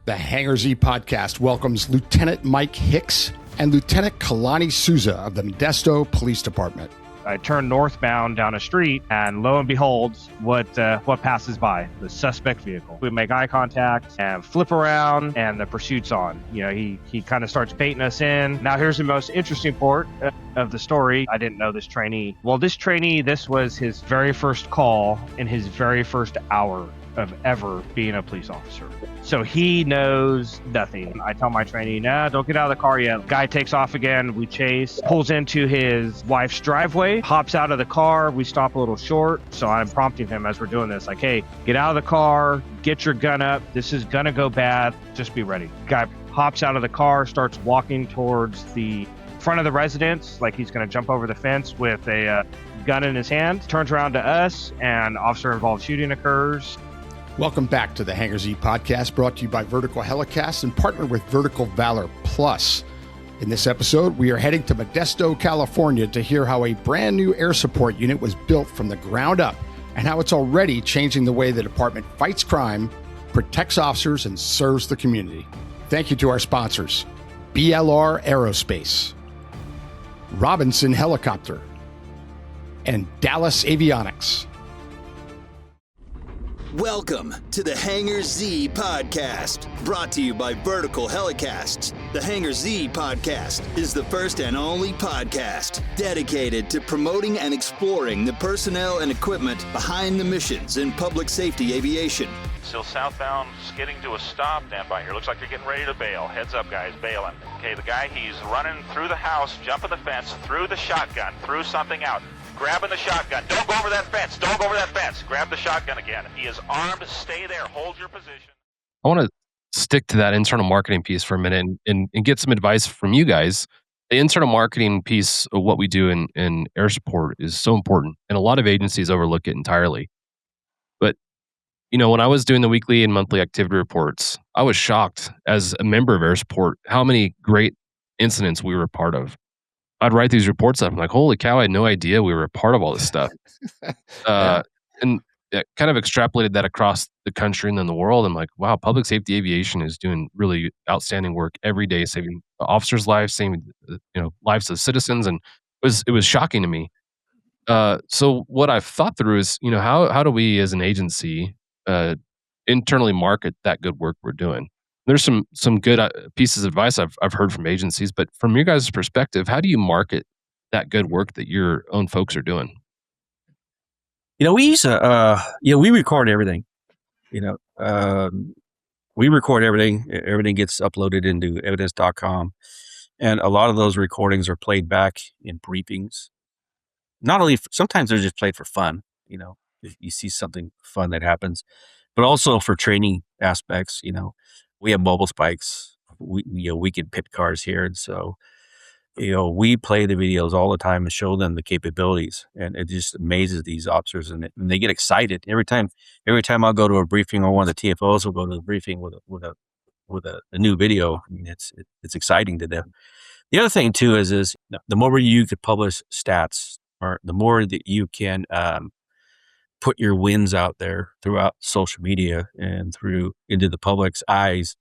The Hangar Z podcast welcomes Lieutenant Mike Hicks and Lieutenant Kalani Souza of the Modesto Police Department. I turn northbound down a street, and lo and behold, what passes by? The suspect vehicle. We make eye contact and flip around, and the pursuit's on. You know, he kind of starts baiting us in. Now, here's the most interesting part of the story. I didn't know this trainee. Well, this was his very first call in his very first hour of ever being a police officer. So he knows nothing. I tell my trainee, nah, don't get out of the car yet. Guy takes off again. We chase, pulls into his wife's driveway, hops out of the car. We stop a little short. So I'm prompting him as we're doing this, like, hey, get out of the car, get your gun up. This is gonna go bad. Just be ready. Guy hops out of the car, starts walking towards the front of the residence, like he's gonna jump over the fence with a gun in his hand, turns around to us, and officer-involved shooting occurs. Welcome back to the Hangar Z podcast, brought to you by Vertical Helicast and partnered with Vertical Valor Plus. In this episode, we are heading to Modesto, California to hear how a brand new air support unit was built from the ground up and how it's already changing the way the department fights crime, protects officers, and serves the community. Thank you to our sponsors, BLR Aerospace, Robinson Helicopter, and Dallas Avionics. Welcome to the Hangar Z podcast, brought to you by Vertical Helicasts. The Hangar Z podcast is the first and only podcast dedicated to promoting and exploring the personnel and equipment behind the missions in public safety aviation. Still southbound, skidding to a stop. Stand by here. Looks like you're getting ready to bail. Heads up, guys, bailing. Okay, the guy, he's running through the house, jumping the fence, through the shotgun, through something out. Grabbing the shotgun. Don't go over that fence. Don't go over that fence. Grab the shotgun again. He is armed. Stay there. Hold your position. I want to stick to that internal marketing piece for a minute and get some advice from you guys. The internal marketing piece of what we do in air support is so important, and a lot of agencies overlook it entirely. But, you know, when I was doing the weekly and monthly activity reports, I was shocked as a member of air support how many great incidents we were a part of. I'd write these reports up. I'm like, holy cow, I had no idea we were a part of all this stuff. And kind of extrapolated that across the country and then the world. I'm like, wow, public safety aviation is doing really outstanding work every day, saving officers' lives, saving lives of citizens. And it was shocking to me. So what I've thought through is, you know, how do we as an agency internally market that good work we're doing? There's some good pieces of advice I've heard from agencies, but from your guys' perspective, how do you market that good work that your own folks are doing? You know, we use we record everything. You know, we record everything. Everything gets uploaded into evidence.com, and a lot of those recordings are played back in briefings. Not only sometimes they're just played for fun. You know, if you see something fun that happens, but also for training aspects. You know. We have mobile spikes. We can pit cars here, and so we play the videos all the time and show them the capabilities, and it just amazes these officers, and they get excited every time. Every time I'll go to a briefing, or one of the TFOs will go to the briefing with a new video. I mean, it's exciting to them. The other thing too is the more you could publish stats, or the more that you can put your wins out there throughout social media and into the public's eyes,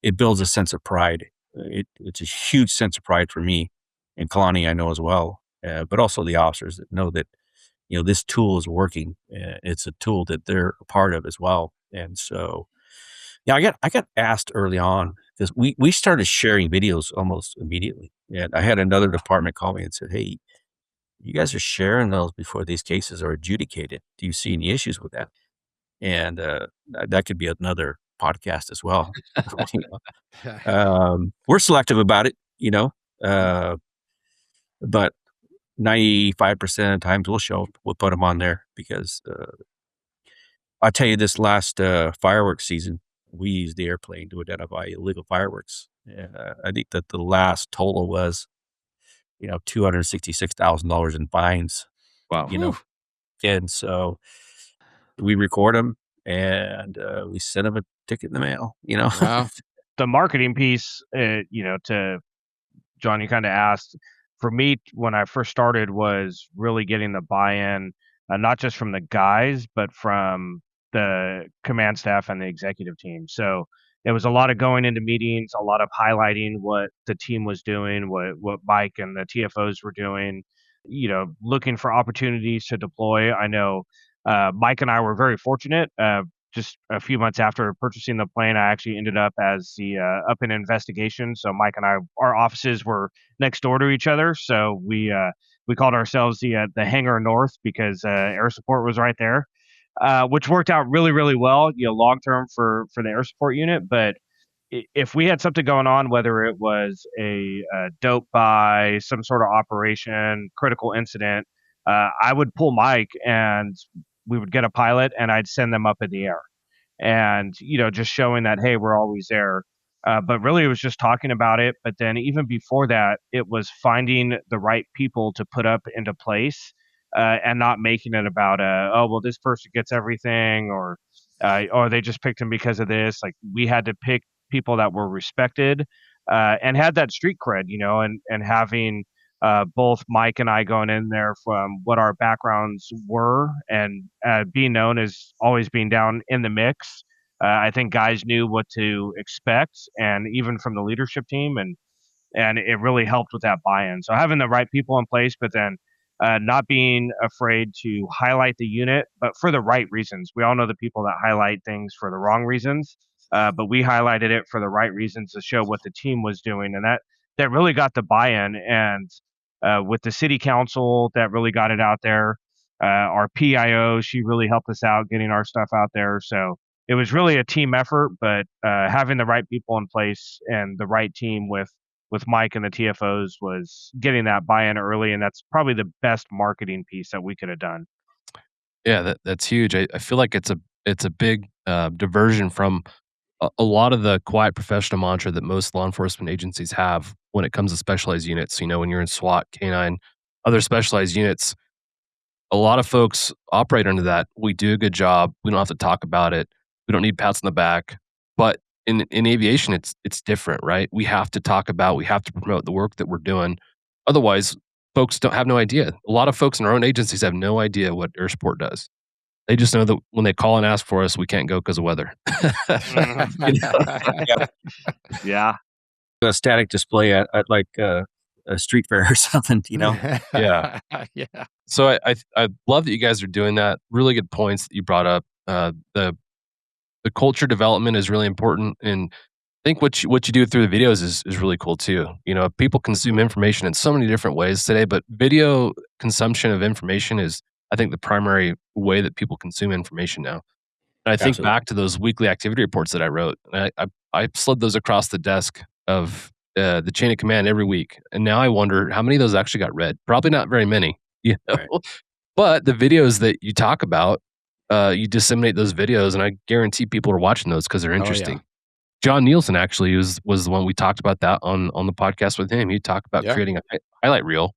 it builds a sense of pride. It's a huge sense of pride for me, and Kalani I know as well, but also the officers that know that this tool is working. It's a tool that they're a part of as well. And so, I got asked early on, because we started sharing videos almost immediately, and I had another department call me and said, "Hey, you guys are sharing those before these cases are adjudicated. Do you see any issues with that?" And that could be another podcast as well. We're selective about it, but 95% of the times we'll put them on there, because I'll tell you, this last fireworks season, we used the airplane to identify illegal fireworks. I think that the last total was $266,000 in fines. Wow. And so we record them, and we send them a ticket in the mail, Wow. The marketing piece, to John, you kind of asked, for me, when I first started, was really getting the buy-in, not just from the guys, but from the command staff and the executive team. So it was a lot of going into meetings, a lot of highlighting what the team was doing, what Mike and the TFOs were doing, looking for opportunities to deploy. I know Mike and I were very fortunate. Just a few months after purchasing the plane, I actually ended up as the up in investigation. So Mike and I, our offices were next door to each other. So we called ourselves the Hangar North because air support was right there, which worked out really, really well, long term for the air support unit. But if we had something going on, whether it was a dope buy, some sort of operation, critical incident, I would pull Mike and we would get a pilot and I'd send them up in the air and just showing that, hey, we're always there. But really it was just talking about it. But then even before that, it was finding the right people to put up into place, and not making it about oh well, this person gets everything, or they just picked him because of this. Like, we had to pick people that were respected, and had that street cred, and having both Mike and I going in there from what our backgrounds were, and being known as always being down in the mix. I think guys knew what to expect, and even from the leadership team, and it really helped with that buy-in. So having the right people in place, but then not being afraid to highlight the unit, but for the right reasons. We all know the people that highlight things for the wrong reasons, but we highlighted it for the right reasons to show what the team was doing, and that really got the buy-in. And with the city council, that really got it out there. Our PIO, she really helped us out getting our stuff out there. So it was really a team effort, but having the right people in place and the right team with Mike and the TFOs was getting that buy-in early, and that's probably the best marketing piece that we could have done. Yeah, that's huge. I feel like it's a big diversion from a lot of the quiet professional mantra that most law enforcement agencies have when it comes to specialized units. When you're in SWAT, K9, other specialized units, a lot of folks operate under that. We do a good job. We don't have to talk about it. We don't need pats on the back. But in aviation, it's different, right? We have to talk about, we have to promote the work that we're doing. Otherwise, folks don't have no idea. A lot of folks in our own agencies have no idea what air support does. They just know that when they call and ask for us, we can't go because of weather. Yeah. Yeah. A static display at like a street fair or something, Yeah. Yeah. So I love that you guys are doing that. Really good points that you brought up. The culture development is really important, and I think what you do through the videos is really cool too. People consume information in so many different ways today, but video consumption of information is, I think, the primary way that people consume information now. And I think Absolutely. back to those weekly activity reports that I wrote. And I slid those across the desk of the chain of command every week, and now I wonder how many of those actually got read. Probably not very many. Right. But the videos that you talk about, you disseminate those videos, and I guarantee people are watching those because they're interesting. John Nielsen actually was the one we talked about that on the podcast with him. He talked about Yeah. creating a highlight reel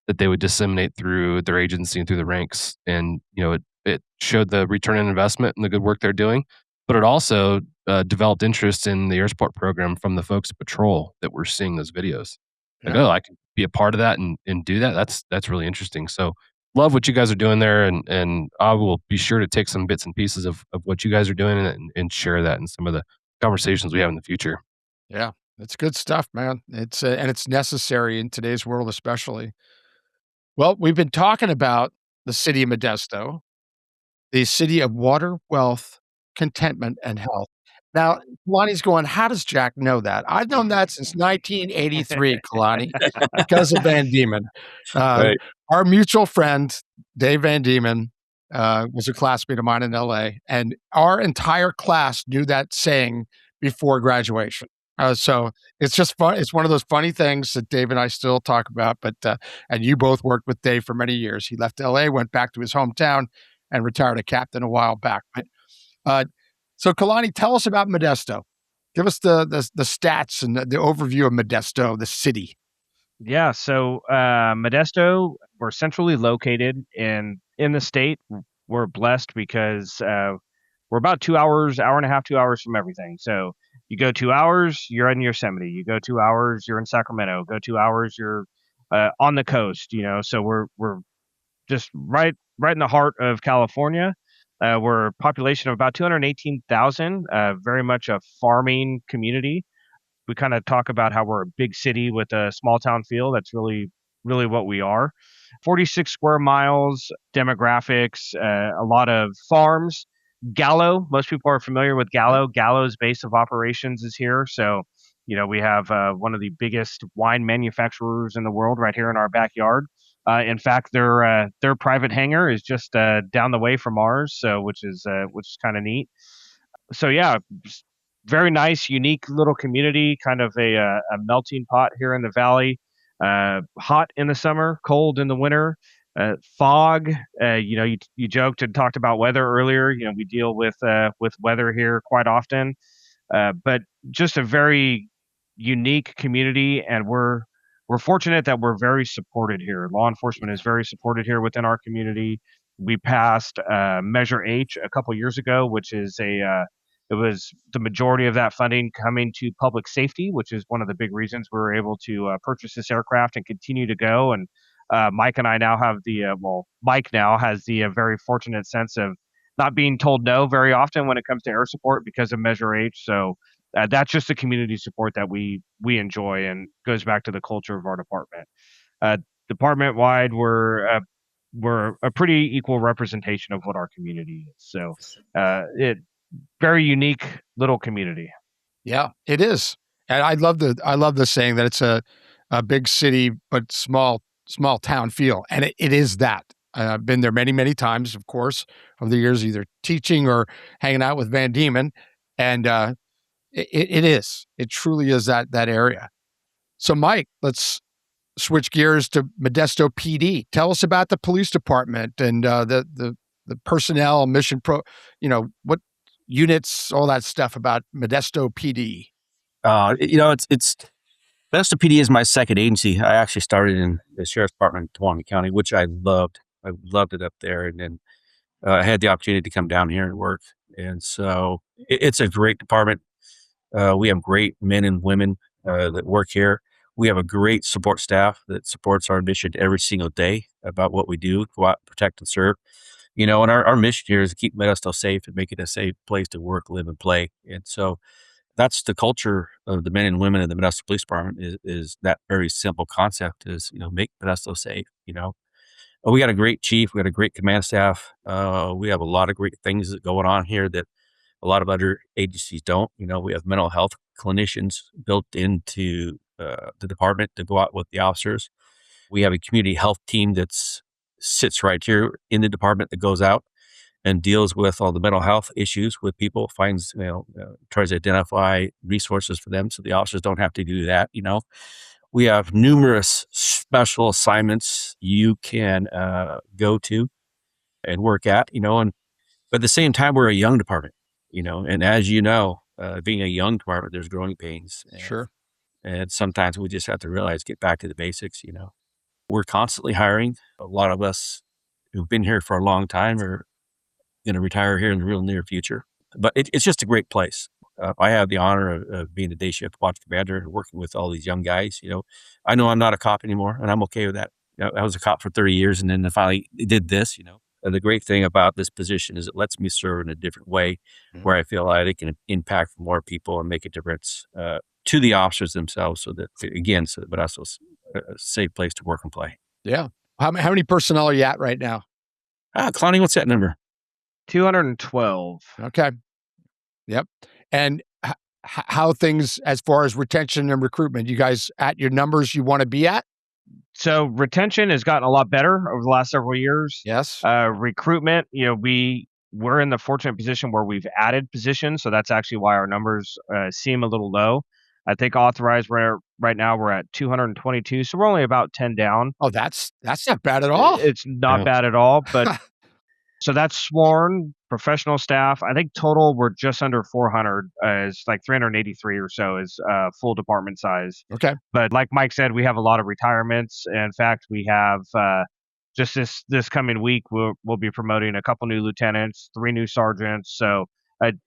that they would disseminate through their agency and through the ranks, and it showed the return on investment and the good work they're doing, but it also developed interest in the air support program from the folks at Patrol that were seeing those videos. Like, Yeah. oh, I could be a part of that and do that. That's really interesting. So love what you guys are doing there, and I will be sure to take some bits and pieces of what you guys are doing and share that in some of the conversations we have in the future. Yeah. It's good stuff, man. And it's necessary in today's world, especially. Well, we've been talking about the city of Modesto, the city of water, wealth, contentment, and health. Now, Kalani's going, how does Jack know that? I've known that since 1983, Kalani, because of Van Diemen. Right. Our mutual friend, Dave Van Diemen, was a classmate of mine in LA, and our entire class knew that saying before graduation. So it's just fun. It's one of those funny things that Dave and I still talk about. But and you both worked with Dave for many years. He left LA, went back to his hometown, and retired a captain a while back. But so Kalani, tell us about Modesto. Give us the stats and the overview of Modesto, the city. Yeah, so Modesto, we're centrally located in the state. We're blessed because we're about 2 hours, hour and a half, 2 hours from everything. So you go 2 hours, you're in Yosemite. You go 2 hours, you're in Sacramento. Go 2 hours, you're on the coast. So we're just right in the heart of California. We're a population of about 218,000, very much a farming community. We kind of talk about how we're a big city with a small town feel. That's really, really what we are. 46 square miles, demographics, a lot of farms. Gallo, most people are familiar with Gallo. Gallo's base of operations is here. So, we have one of the biggest wine manufacturers in the world right here in our backyard. In fact, their private hangar is just down the way from ours, so which is kind of neat. So yeah, very nice, unique little community, kind of a melting pot here in the valley. Hot in the summer, cold in the winter. Fog. You joked and talked about weather earlier. We deal with weather here quite often, but just a very unique community, and we're fortunate that we're very supported here. Law enforcement is very supported here within our community. We passed Measure H a couple years ago, which is it was the majority of that funding coming to public safety, which is one of the big reasons we were able to purchase this aircraft and continue to go. And Mike and I now have Mike now has the very fortunate sense of not being told no very often when it comes to air support because of Measure H. So that's just the community support that we enjoy, and goes back to the culture of our department. Department wide, we're a pretty equal representation of what our community is. So it very unique little community. Yeah, it is. And I love the saying that it's a big city but small town feel, and it is that. I've been there many, many times, of course, over the years, either teaching or hanging out with Van Diemen, and it is. It truly is that area. So, Mike, let's switch gears to Modesto PD. Tell us about the police department and the personnel, mission what units, all that stuff about Modesto PD. It's Modesto PD is my second agency. I actually started in the Sheriff's Department in Tawanna County, which I loved. I loved it up there. And then I had the opportunity to come down here and work. And so it's a great department. We have great men and women that work here. We have a great support staff that supports our mission every single day about what we do, go out, protect and serve. And our mission here is to keep Modesto safe and make it a safe place to work, live, and play. And so that's the culture of the men and women in the Modesto Police Department is that very simple concept is, make Modesto safe. We got a great chief. We got a great command staff. We have a lot of great things going on here that a lot of other agencies don't. We have mental health clinicians built into the department to go out with the officers. We have a community health team that sits right here in the department that goes out and deals with all the mental health issues with people, finds, tries to identify resources for them so the officers don't have to do that. We have numerous special assignments you can go to and work at, but at the same time, we're a young department, and as being a young department, there's growing pains. Sure. And sometimes we just have to realize, get back to the basics, We're constantly hiring. A lot of us who've been here for a long time are going to retire here in the real near future. But it's just a great place. I have the honor of being the day shift watch commander and working with all these young guys. I know I'm not a cop anymore, and I'm okay with that. I was a cop for 30 years, and then I finally did this. And the great thing about this position is it lets me serve in a different way, where I feel like it can impact more people and make a difference to the officers themselves, so but also a safe place to work and play. Yeah. How many personnel are you at right now? Kalani, what's that number? 212. Okay. Yep. And how things as far as retention and recruitment, you guys at your numbers you want to be at? So retention has gotten a lot better over the last several years. Yes. Recruitment, we're in the fortunate position where we've added positions, so that's actually why our numbers seem a little low. I think authorized right now we're at 222, so we're only about 10 down. Oh, that's not bad at all. It's not bad at all, but so that's sworn professional staff. I think total we're just under 400. It's like 383 or so is full department size. Okay. But like Mike said, we have a lot of retirements. In fact, we have just this coming week we'll be promoting a couple new lieutenants, 3 new sergeants. So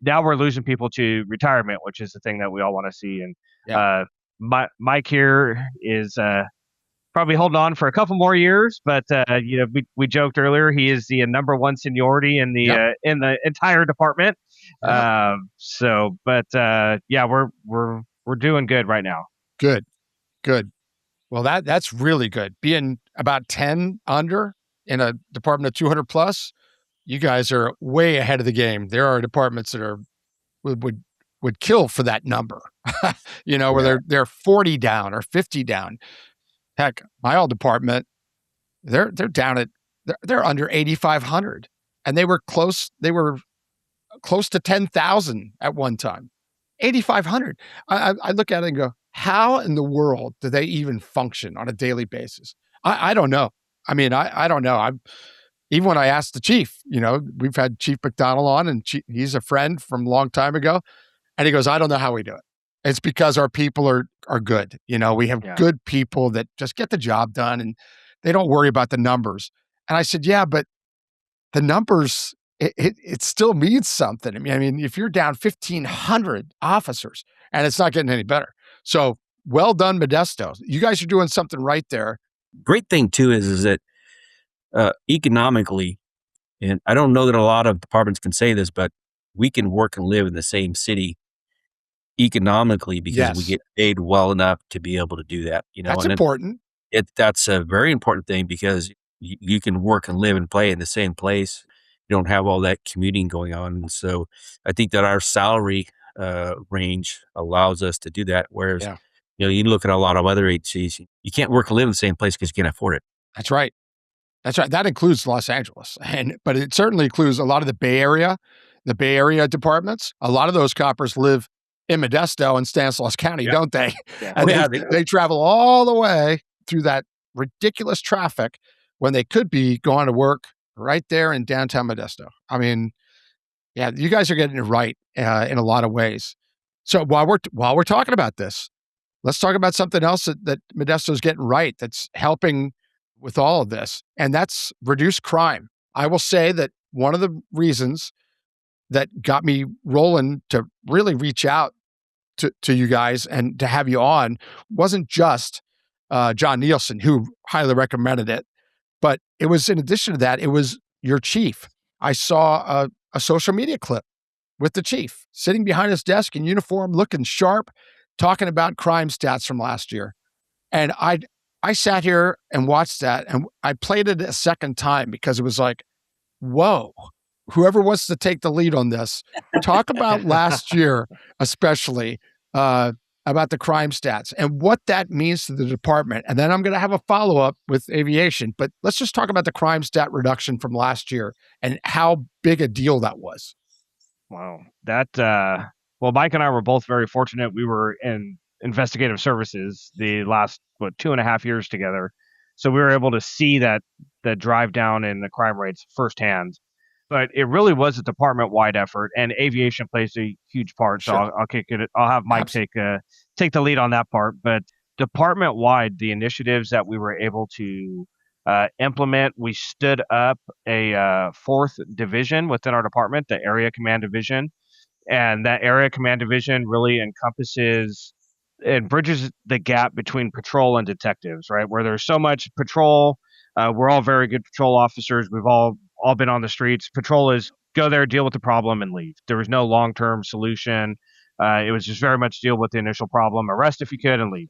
now we're losing people to retirement, which is the thing that we all want to see. And Mike here is probably holding on for a couple more years, but we joked earlier he is the number one seniority in the entire department. Yep. We're doing good right now. Good. Well, that's really good. Being about 10 under in a department of 200 plus, you guys are way ahead of the game. There are departments that would kill for that number, where they're 40 down or 50 down. Heck, my old department, they're down at they're under 8,500, and they were close to 10,000 at one time. 8,500. I look at it and go, how in the world do they even function on a daily basis? I don't know. I mean, I don't know. Even when I asked the chief, we've had Chief McDonald on, and he's a friend from a long time ago, and he goes, I don't know how we do it. It's because our people are good. We have good people that just get the job done, and they don't worry about the numbers. And I said, yeah, but the numbers, it still means something. I mean, if you're down 1,500 officers, and it's not getting any better. So well done, Modesto. You guys are doing something right there. Great thing too is that economically, and I don't know that a lot of departments can say this, but we can work and live in the same city economically because we get paid well enough to be able to do that. That's important. That's a very important thing because you can work and live and play in the same place. You don't have all that commuting going on. And so I think that our salary range allows us to do that. Whereas, you look at a lot of other agencies, you can't work and live in the same place because you can't afford it. That's right. That includes Los Angeles, but it certainly includes a lot of the Bay Area departments. A lot of those coppers live in Modesto and Stanislaus County, don't they? Yeah. And they travel all the way through that ridiculous traffic when they could be going to work right there in downtown Modesto. I mean, you guys are getting it right in a lot of ways. So while we're talking about this, let's talk about something else that Modesto is getting right that's helping with all of this, and that's reduced crime. I will say that one of the reasons that got me rolling to really reach out to you guys and to have you on wasn't just John Nielsen, who highly recommended it, but it was, in addition to that, it was your chief. I saw a social media clip with the chief sitting behind his desk in uniform, looking sharp, talking about crime stats from last year. And I sat here and watched that, and I played it a second time because it was like, whoa, whoever wants to take the lead on this, talk about last year, especially about the crime stats and what that means to the department. And then I'm going to have a follow-up with aviation, but let's just talk about the crime stat reduction from last year and how big a deal that was. Wow. Well, Mike and I were both very fortunate. We were in investigative services the last 2.5 years together, so we were able to see the drive down in the crime rates firsthand. But it really was a department-wide effort, and aviation plays a huge part. So I'll kick it. I'll have Mike take the lead on that part. But department-wide, the initiatives that we were able to implement, we stood up a fourth division within our department, the Area Command Division, and that Area Command Division really encompasses and bridges the gap between patrol and detectives, right? Where there's so much patrol, we're all very good patrol officers. We've all been on the streets. Patrol is go there, deal with the problem, and leave. There was no long-term solution. It was just very much deal with the initial problem, arrest if you could, and leave.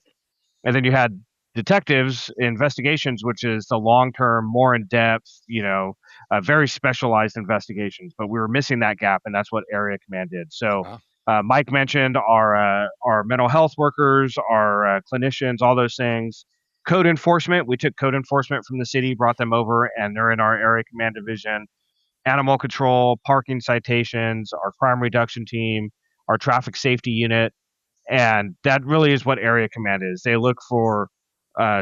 And then you had detectives, investigations, which is the long-term, more in-depth, very specialized investigations. But we were missing that gap, and that's what Area Command did. So Mike mentioned our mental health workers, our clinicians, all those things. Code enforcement, we took code enforcement from the city, brought them over, and they're in our Area Command Division. Animal control, parking citations, our crime reduction team, our traffic safety unit. And that really is what Area Command is. They look for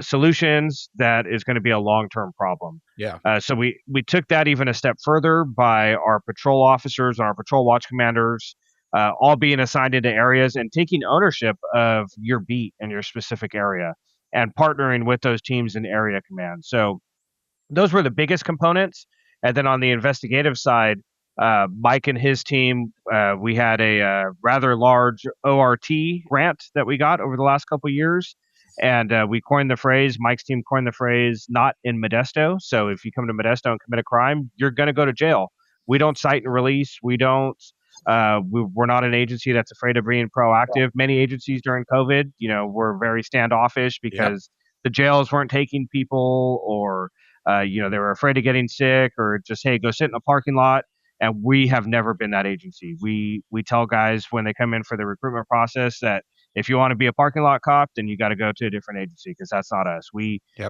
solutions that is going to be a long-term problem. Yeah. So we took that even a step further by our patrol officers and our patrol watch commanders all being assigned into areas and taking ownership of your beat and your specific area and partnering with those teams in Area Command. So those were the biggest components. And then on the investigative side, Mike and his team, we had a rather large ORT grant that we got over the last couple of years. And we coined the phrase, Mike's team coined the phrase, not in Modesto. So if you come to Modesto and commit a crime, you're going to go to jail. We don't cite and release. We don't, we're not an agency that's afraid of being proactive. Many agencies during COVID, were very standoffish because the jails weren't taking people, or, they were afraid of getting sick, or just, hey, go sit in a parking lot. And we have never been that agency. We tell guys when they come in for the recruitment process that if you want to be a parking lot cop, then you got to go to a different agency, because that's not us.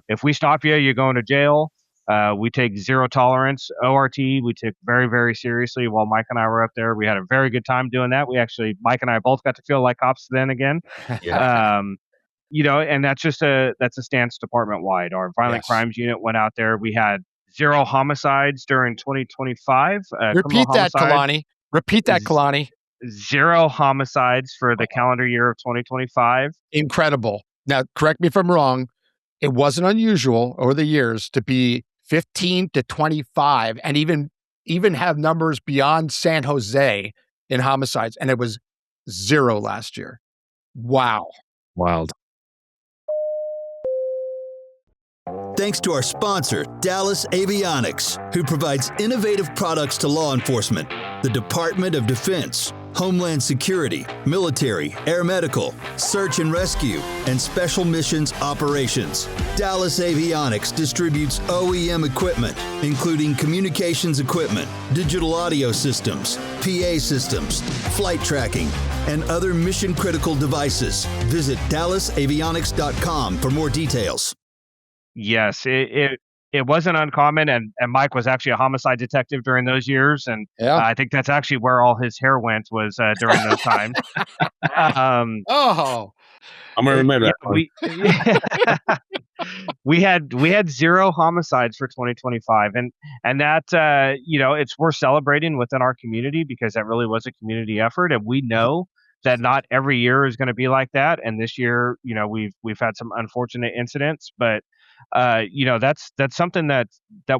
If we stop you, you're going to jail. We take zero tolerance. ORT, we took very, very seriously. While Mike and I were up there, we had a very good time doing that. Mike and I both got to feel like cops then again. Yeah. And that's a stance department wide. Our violent crimes unit went out there. We had 0 homicides during 2025. Repeat that, Kalani. Repeat that, Kalani. 0 homicides for the calendar year of 2025. Incredible. Now, correct me if I'm wrong. It wasn't unusual over the years to be 15 to 25 and even have numbers beyond San Jose in homicides. And it was 0 last year. Wow. Wild. Thanks to our sponsor, Dallas Avionics, who provides innovative products to law enforcement, the Department of Defense, Homeland Security, military, air medical, search and rescue, and special missions operations. Dallas Avionics distributes OEM equipment, including communications equipment, digital audio systems, PA systems, flight tracking, and other mission-critical devices. Visit DallasAvionics.com for more details. Yes, it wasn't uncommon, and Mike was actually a homicide detective during those years, and I think that's actually where all his hair went, was during those times. I'm gonna remember that. We had 0 homicides for 2025, and that it's worth celebrating within our community, because that really was a community effort, and we know that not every year is going to be like that. And this year, we've had some unfortunate incidents, but that's something that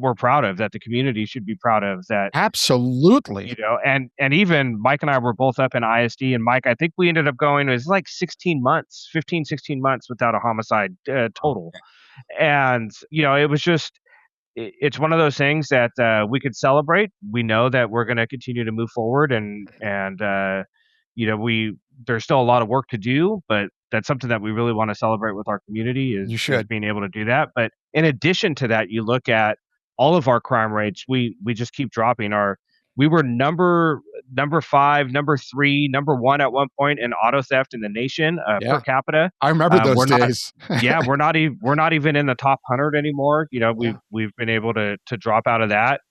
we're proud of, that the community should be proud of. That absolutely, and even Mike and I were both up in ISD, and Mike, I think we ended up going, it was like 16 months without a homicide total. And it was just, it's one of those things that we could celebrate. We know that we're going to continue to move forward, and there's still a lot of work to do, but that's something that we really want to celebrate with our community, is being able to do that. But in addition to that, you look at all of our crime rates, we just keep dropping. We were number 5, number 3, number 1 at one point in auto theft in the nation per capita. I remember those days. We're not even in the top 100 anymore. We've been able to drop out of that.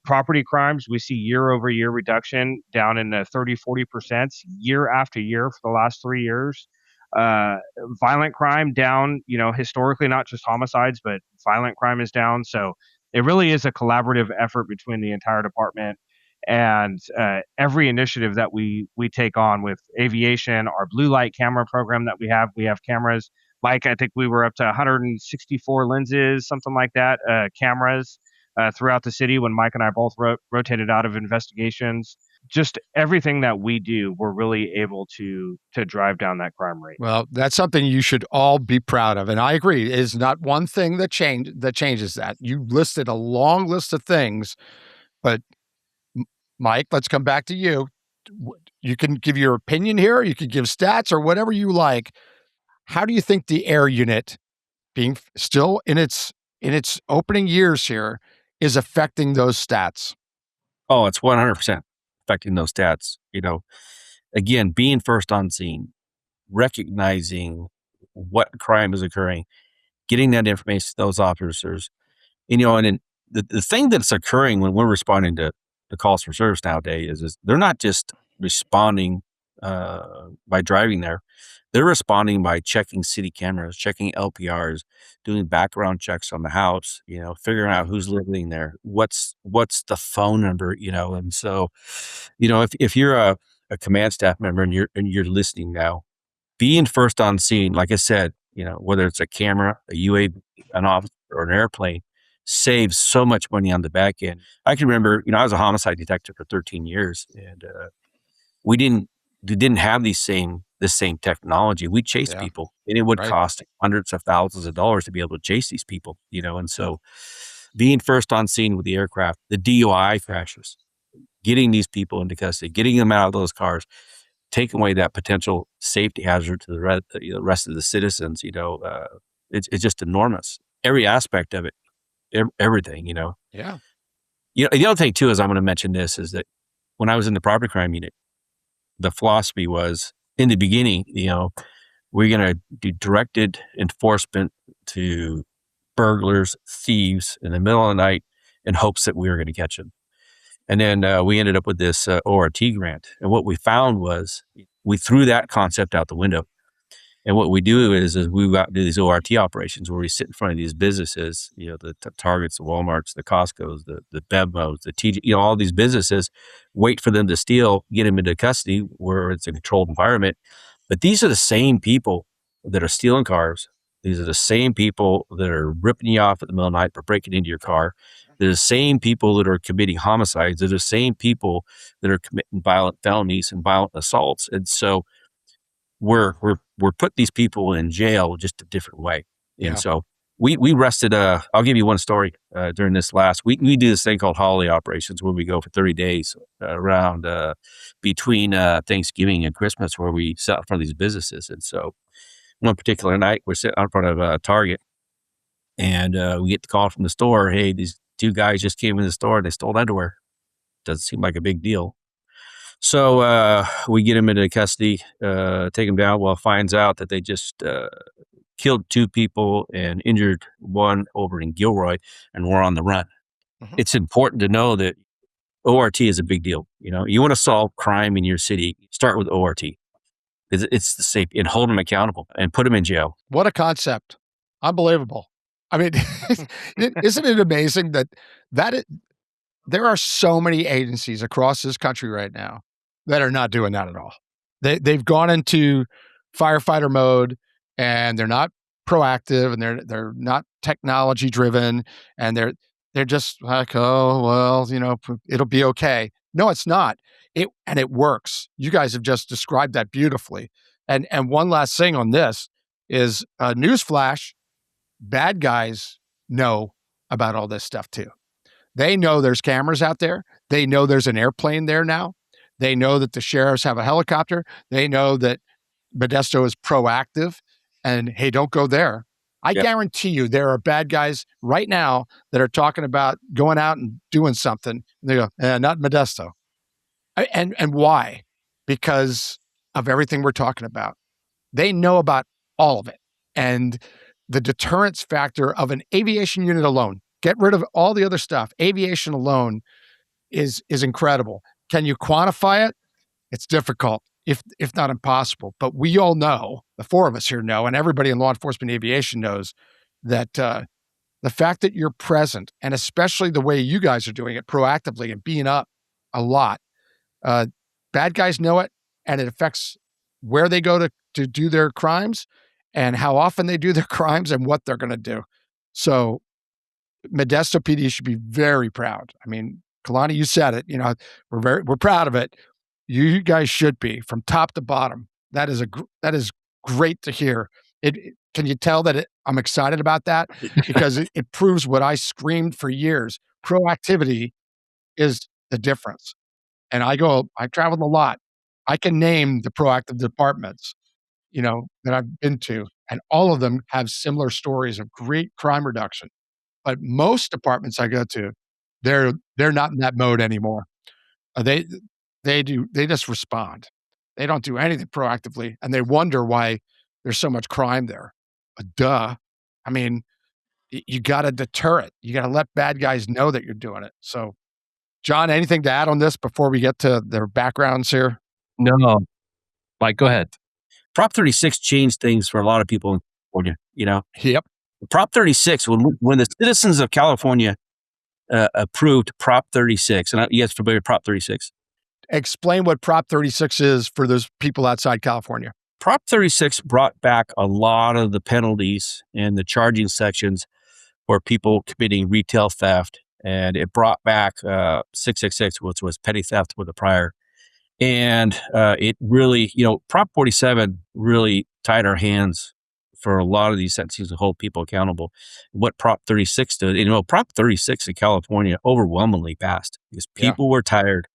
Property crimes, we see year-over-year reduction, down in the 30-40% year after year for the last 3 years. Violent crime down, historically, not just homicides, but violent crime is down. So it really is a collaborative effort between the entire department, and every initiative that we take on with aviation, our blue light camera program that we have cameras. Mike, I think we were up to 164 lenses, something like that, cameras throughout the city when Mike and I both rotated out of investigations. Just everything that we do, we're really able to drive down that crime rate. Well, that's something you should all be proud of. And I agree, it is not one thing that changes that. You listed a long list of things, but Mike, let's come back to you. You can give your opinion here, you can give stats or whatever you like. How do you think the air unit, being still in its opening years here, is affecting those stats? Oh, it's 100% affecting those stats. Again, being first on scene, recognizing what crime is occurring, getting that information to those officers, and then the thing that's occurring when we're responding to the calls for service nowadays is they're not just responding by driving there. They're responding by checking city cameras, checking LPRs, doing background checks on the house, figuring out who's living there, what's the phone number, and so, if you're a command staff member and you're listening now, being first on scene, like I said, whether it's a camera, a UAV, an officer, or an airplane, saves so much money on the back end. I can remember, I was a homicide detective for 13 years, and we didn't have the same the same technology. We chase Yeah. people, and it would Right. cost hundreds of thousands of dollars to be able to chase these people, and so being first on scene with the aircraft, the DUI crashes, getting these people into custody, getting them out of those cars, taking away that potential safety hazard to the rest of the citizens, it's just enormous. Every aspect of it, everything, Yeah. The other thing too is I'm going to mention this is that when I was in the property crime unit, the philosophy was in the beginning, we're going to do directed enforcement to burglars, thieves in the middle of the night in hopes that we were going to catch them. And then we ended up with this ORT grant. And what we found was we threw that concept out the window. And what we do is we go out and do these ORT operations where we sit in front of these businesses, the Targets, the Walmarts, the Costcos, the Bevmos, the TG, all these businesses, wait for them to steal, get them into custody where it's a controlled environment. But these are the same people that are stealing cars. These are the same people that are ripping you off at the middle of the night for breaking into your car. They're the same people that are committing homicides. They're the same people that are committing violent felonies and violent assaults. And so we're putting these people in jail just a different way. Yeah. And so we rested, I'll give you one story during this last week. We do this thing called holiday operations where we go for 30 days around between Thanksgiving and Christmas where we sit in front of these businesses. And so one particular night we're sitting in front of Target and we get the call from the store. Hey, these two guys just came in the store and they stole underwear. Doesn't seem like a big deal. So we get him into custody, take him down. Well, finds out that they just killed two people and injured one over in Gilroy, and we're on the run. Mhm. It's important to know that ORT is a big deal. You want to solve crime in your city, start with ORT. It's the safety and hold them accountable and put them in jail. What a concept. Unbelievable. I mean, isn't it amazing that there are so many agencies across this country right now that are not doing that at all. They've gone into firefighter mode and they're not proactive and they're not technology driven and they're just like, oh well, it'll be okay. No, it's not. It works. You guys have just described that beautifully. And one last thing on this is newsflash: bad guys know about all this stuff too. They know there's cameras out there. They know there's an airplane there now. They know that the sheriffs have a helicopter. They know that Modesto is proactive and, hey, don't go there. I guarantee you there are bad guys right now that are talking about going out and doing something. And they go, not Modesto. And why? Because of everything we're talking about. They know about all of it. And the deterrence factor of an aviation unit alone, get rid of all the other stuff. Aviation alone is incredible. Can you quantify it? It's difficult, if not impossible. But we all know, the four of us here know, and everybody in law enforcement aviation knows that the fact that you're present, and especially the way you guys are doing it proactively and being up a lot, bad guys know it, and it affects where they go to do their crimes and how often they do their crimes and what they're going to do. So Modesto PD should be very proud. I mean, Kalani, you said it. We're proud of it. You guys should be from top to bottom. That is great to hear. Can you tell that I'm excited about that because it proves what I screamed for years. Proactivity is the difference. And I traveled a lot. I can name the proactive departments, that I've been to, and all of them have similar stories of great crime reduction. But most departments I go to, they're not in that mode anymore. They just respond. They don't do anything proactively, and they wonder why there's so much crime there. Duh. I mean, you got to deter it. You got to let bad guys know that you're doing it. So, John, anything to add on this before we get to their backgrounds here? No, Mike, go ahead. Prop 36 changed things for a lot of people in California. Yep. Prop 36, when the citizens of California approved Prop 36, and you guys familiar with Prop 36? Explain what Prop 36 is for those people outside California. Prop 36 brought back a lot of the penalties and the charging sections for people committing retail theft, and it brought back 666, which was petty theft with a prior. And it really, Prop 47 really tied our hands for a lot of these sentences to hold people accountable. What Prop 36 did, Prop 36 in California overwhelmingly passed because people were tired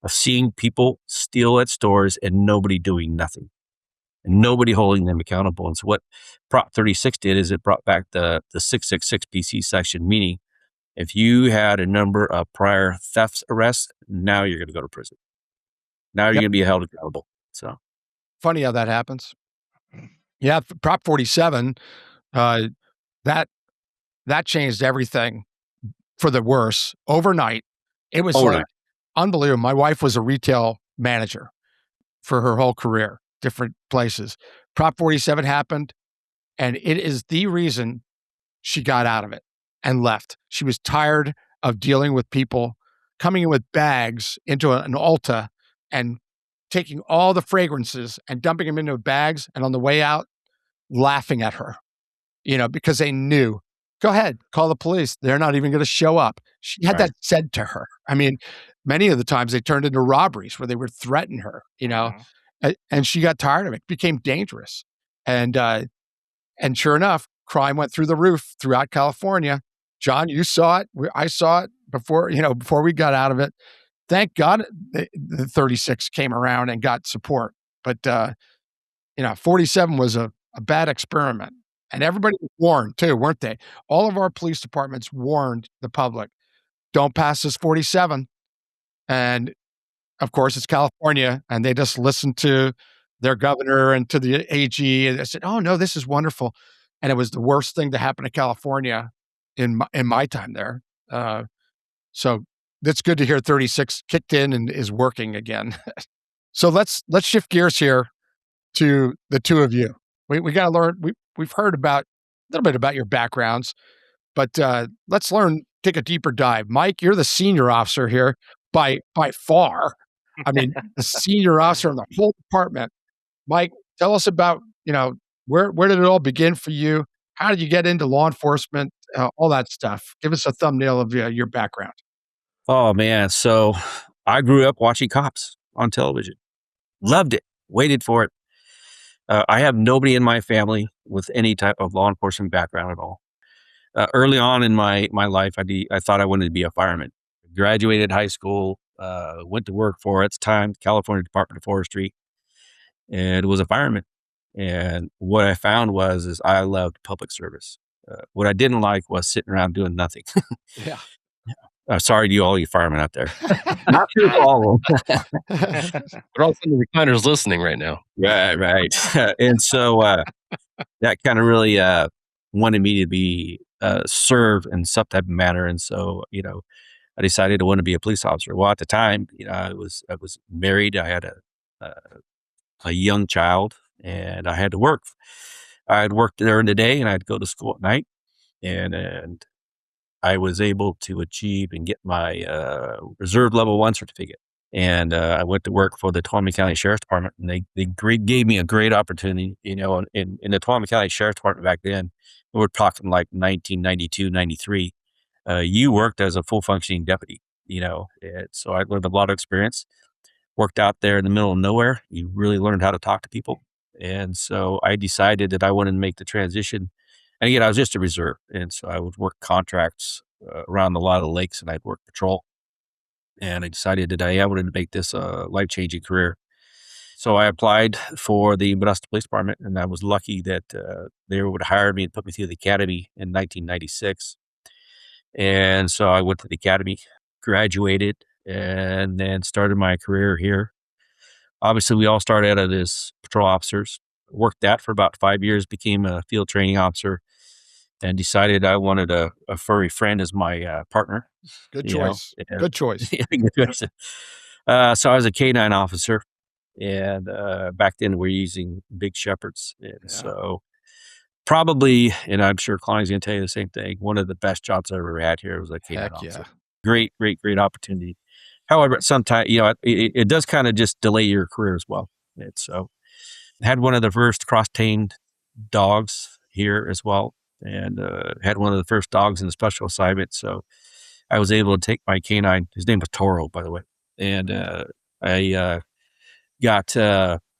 of seeing people steal at stores and nobody doing nothing and nobody holding them accountable. And so what Prop 36 did is it brought back the 666 PC section, meaning if you had a number of prior theft arrests, now you're going to go to prison. Now you're going to be held accountable. So Funny how that happens. Yeah, Prop 47, that changed everything for the worse overnight. It was like unbelievable. My wife was a retail manager for her whole career, different places. Prop 47 happened, and it is the reason she got out of it and left. She was tired of dealing with people coming in with bags into an Ulta and taking all the fragrances and dumping them into bags, and on the way out, laughing at her, because they knew, go ahead, call the police. They're not even going to show up. She had that said to her. I mean, many of the times they turned into robberies where they would threaten her, and she got tired of it, became dangerous. And sure enough, crime went through the roof throughout California. John, you saw it. I saw it before we got out of it. Thank God the 36 came around and got support. But, 47 was a bad experiment. And everybody was warned too, weren't they? All of our police departments warned the public, don't pass this 47. And of course, it's California, and they just listened to their governor and to the AG, and they said, oh, no, this is wonderful. And it was the worst thing to happen to California in my time there. So that's good to hear 36 kicked in and is working again. So let's shift gears here to the two of you. We got to learn. We've heard about a little bit about your backgrounds, but let's take a deeper dive. Mike, you're the senior officer here by far. I mean, the senior officer in the whole department. Mike, tell us about, where did it all begin for you? How did you get into law enforcement? All that stuff. Give us a thumbnail of your background. Oh, man. So I grew up watching cops on television. Loved it. Waited for it. I have nobody in my family with any type of law enforcement background at all. Early on in my life, I thought I wanted to be a fireman. Graduated high school, went to work for, at the time, California Department of Forestry, and was a fireman. And what I found is I loved public service. What I didn't like was sitting around doing nothing. Yeah. Sorry to all you firemen out there. Not sure for all of them. But also the recliners listening right now. Right. And so that kind of really wanted me to be serve in some type of manner. And so, I decided I want to be a police officer. Well, at the time, I was married. I had a young child, and I had to work. I had worked during the day, and I'd go to school at night, and I was able to achieve and get my reserve level 1 certificate. And I went to work for the Tuolumne County Sheriff's Department, and they gave me a great opportunity. In the Tuolumne County Sheriff's Department back then, we're talking like 1992, 93. You worked as a full functioning deputy, and so I learned a lot of experience. Worked out there in the middle of nowhere. You really learned how to talk to people. And so I decided that I wanted to make the transition. And again, I was just a reserve. And so I would work contracts around a lot of the lakes, and I'd work patrol. And I decided that I wanted to make this a life-changing career. So I applied for the Modesto Police Department, and I was lucky that they would hire me and put me through the academy in 1996. And so I went to the academy, graduated, and then started my career here. Obviously, we all started out as patrol officers. Worked that for about 5 years, became a field training officer, and decided I wanted a furry friend as my partner. Good choice. Good choice. So I was a K-9 officer, and back then we were using big shepherds. And so probably, and I'm sure Kalani's going to tell you the same thing, one of the best jobs I ever had here was a K-9 officer. Great opportunity. However, sometimes, it does kind of just delay your career as well. And so I had one of the first cross-tamed dogs here as well, and had one of the first dogs in the special assignment. So I was able to take my K-9, his name was Toro, by the way. And I got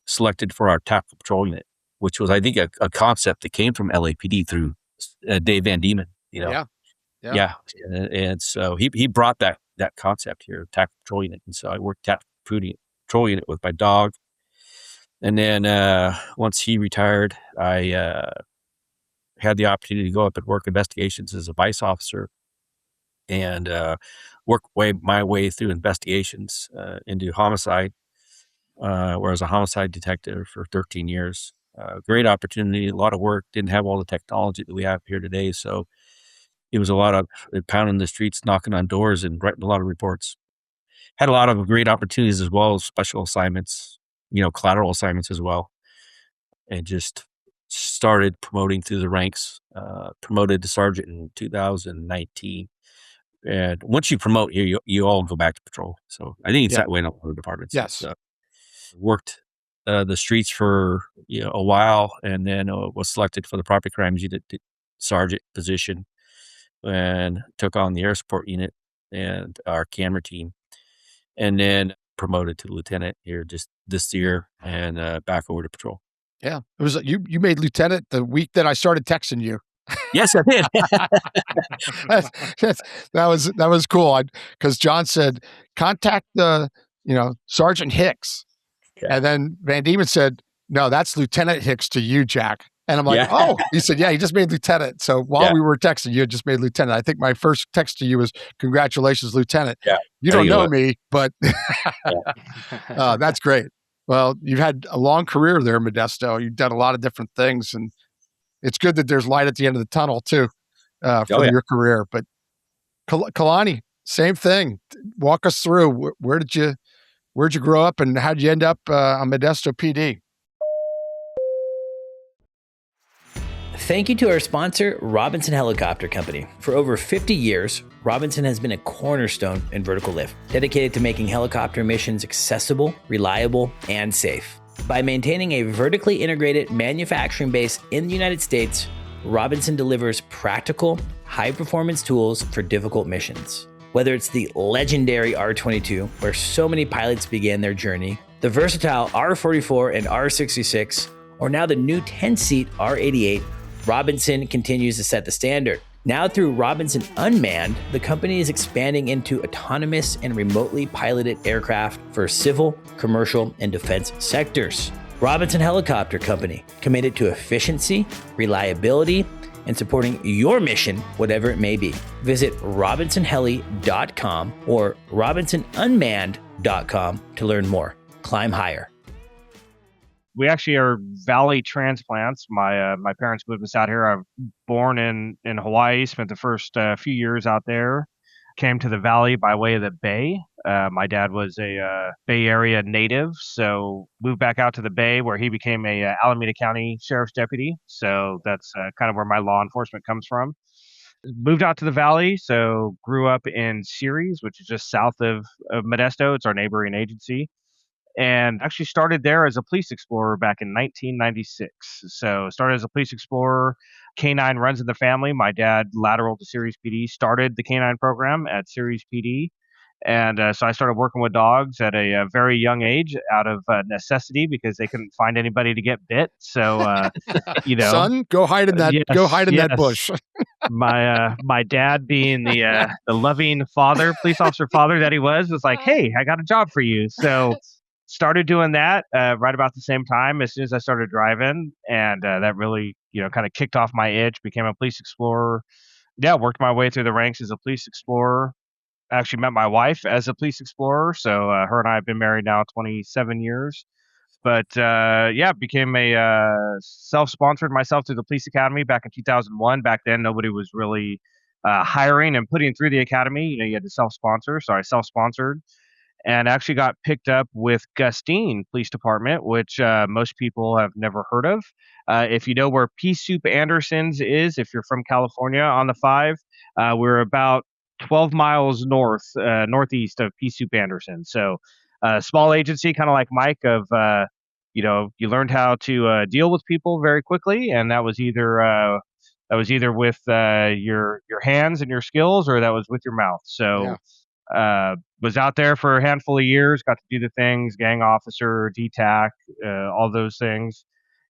selected for our tactical patrol unit, which was, I think, a concept that came from LAPD through Dave Van Diemen. Yeah. And so he brought that concept here, tactical patrol unit. And so I worked tactical patrol unit with my dog. And then once he retired, I had the opportunity to go up and work investigations as a vice officer and work my way through investigations into homicide, where I was a homicide detective for 13 years. Great opportunity, a lot of work. Didn't have all the technology that we have here today, so it was a lot of pounding the streets, knocking on doors, and writing a lot of reports. Had a lot of great opportunities as well, special assignments, collateral assignments as well, and just started promoting through the ranks. Promoted to sergeant in 2019. And once you promote here, you all go back to patrol. So I think it's that way in a lot of departments. Yes. Worked the streets for a while, and then was selected for the property crimes unit sergeant position, and took on the air support unit and our camera team, and then promoted to lieutenant here just this year, and back over to patrol. Yeah. It was you made lieutenant the week that I started texting you. Yes, I did. that was cool. Because John said, contact the Sergeant Hicks, and then Van Diemen said, no, that's Lieutenant Hicks to you, Jack. And I'm like, oh, he said, yeah, he just made lieutenant. So while we were texting, you had just made lieutenant. I think my first text to you was, congratulations, lieutenant. Yeah. You don't know me, but that's great. Well, you've had a long career there, Modesto. You've done a lot of different things, and it's good that there's light at the end of the tunnel too, for your career. But Kalani, same thing. Walk us through. Where'd you grow up, and how'd you end up on Modesto PD? Thank you to our sponsor, Robinson Helicopter Company. For over 50 years, Robinson has been a cornerstone in vertical lift, dedicated to making helicopter missions accessible, reliable, and safe. By maintaining a vertically integrated manufacturing base in the United States, Robinson delivers practical, high-performance tools for difficult missions. Whether it's the legendary R-22, where so many pilots began their journey, the versatile R-44 and R-66, or now the new 10-seat R-88, Robinson continues to set the standard. Now through Robinson Unmanned, the company is expanding into autonomous and remotely piloted aircraft for civil, commercial, and defense sectors. Robinson Helicopter Company, committed to efficiency, reliability, and supporting your mission, whatever it may be. Visit robinsonheli.com or robinsonunmanned.com to learn more. Climb higher. We actually are Valley transplants. My parents moved us out here. I was born in Hawaii, spent the first few years out there, came to the Valley by way of the Bay. My dad was a Bay Area native, so moved back out to the Bay where he became a Alameda County Sheriff's deputy. So that's kind of where my law enforcement comes from. Moved out to the Valley, so grew up in Ceres, which is just south of Modesto. It's our neighboring agency. And actually started there as a police explorer back in 1996. So started as a police explorer. K9 runs in the family. My dad lateraled to Ceres PD, started the K9 program at Ceres PD. And so I started working with dogs at a very young age out of necessity because they couldn't find anybody to get bit. So, son, go hide in that. Go hide in that bush. My dad, being the loving father, police officer father that he was like, hey, I got a job for you. So started doing that right about the same time as soon as I started driving, and that really, kind of kicked off my itch. Became a police explorer. Yeah, worked my way through the ranks as a police explorer. Actually met my wife as a police explorer, so her and I have been married now 27 years. But became a self-sponsored myself through the police academy back in 2001. Back then, nobody was really hiring and putting through the academy. You had to self-sponsor, so I self-sponsored. And actually got picked up with Gustine Police Department, which most people have never heard of. If you know where Pea Soup Anderson's is, if you're from California on the 5, we're about 12 miles northeast of Pea Soup Anderson. So small agency, kind of like Mike, of, you learned how to deal with people very quickly. And that was either with your hands and your skills, or that was with your mouth. So Was out there for a handful of years, got to do the things, gang officer, DTAC, all those things,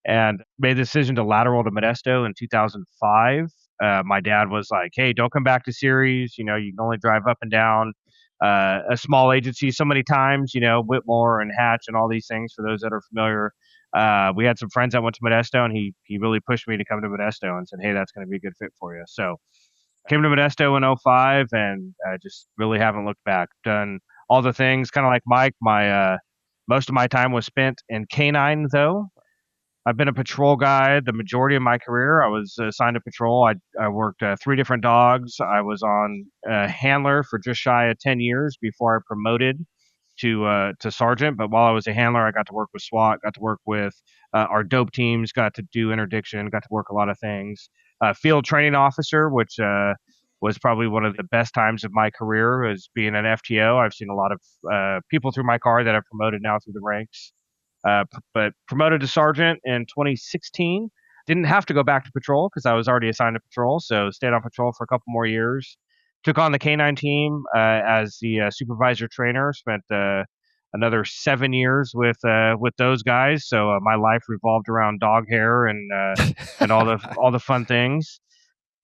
and made the decision to lateral to Modesto in 2005. My dad was like, "Hey, don't come back to series. You can only drive up and down a small agency so many times. Whitmore and Hatch and all these things. For those that are familiar, we had some friends that went to Modesto, and he really pushed me to come to Modesto and said, "Hey, that's going to be a good fit for you." So came to Modesto in '05 and just really haven't looked back. Done all the things, kind of like Mike. My most of my time was spent in canine, though. I've been a patrol guy the majority of my career. I was assigned to patrol. I worked 3 different dogs. I was on handler for just shy of 10 years before I promoted to sergeant. But while I was a handler, I got to work with SWAT, got to work with our dope teams, got to do interdiction, got to work a lot of things. Field training officer, which was probably one of the best times of my career, as being an FTO. I've seen a lot of people through my car that have promoted now through the ranks. But promoted to sergeant in 2016. Didn't have to go back to patrol because I was already assigned to patrol, so stayed on patrol for a couple more years. Took on the canine team as the supervisor trainer. Spent another 7 years with those guys. So my life revolved around dog hair and all the fun things.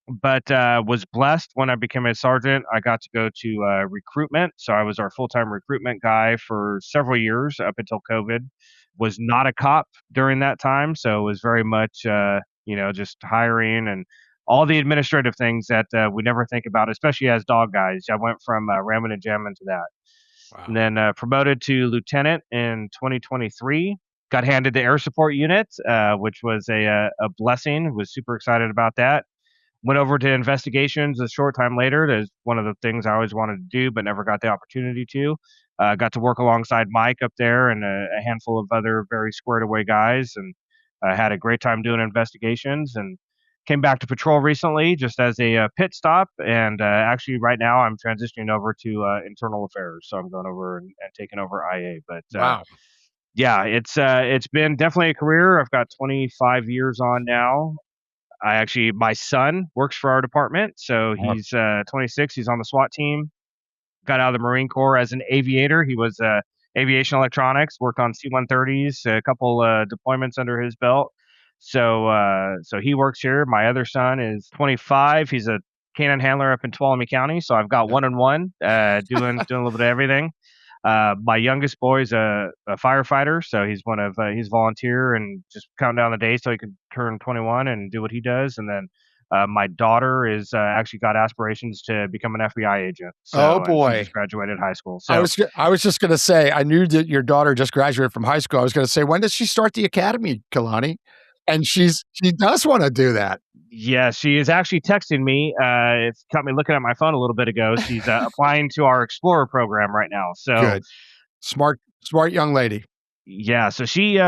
But was blessed when I became a sergeant. I got to go to recruitment. So I was our full-time recruitment guy for several years up until COVID. Was not a cop during that time. So it was very much, just hiring and all the administrative things that we never think about, especially as dog guys. I went from ramming and jamming to that. Wow. And then promoted to lieutenant in 2023. Got handed the air support unit, which was a blessing. Was super excited about that. Went over to investigations a short time later. That's one of the things I always wanted to do, but never got the opportunity to. Got to work alongside Mike up there and a handful of other very squared away guys, and had a great time doing investigations. And came back to patrol recently, just as a pit stop. And actually, right now, I'm transitioning over to internal affairs, so I'm going over and taking over IA. But Wow. yeah, it's been definitely a career. I've got 25 years on now. My son works for our department, so he's 26. He's on the SWAT team. Got out of the Marine Corps as an aviator. He was aviation electronics, worked on C-130s, a couple deployments under his belt. So he works here. My other son is 25. He's a canine handler up in Tuolumne County. So I've got one and one, doing a little bit of everything. My youngest boy's a firefighter, so he's volunteer and just counting down the days till he can turn 21 and do what he does. And then my daughter is actually got aspirations to become an FBI agent. So, Oh, boy. and she just graduated high school. So I was just going to say, I knew that your daughter just graduated from high school. I was going to say, when does she start the academy, Kalani? And she does want to do that. yeah, she is actually texting me. It caught me looking at my phone a little bit ago. She's applying to our Explorer program right now. So Good. Smart young lady. yeah, so she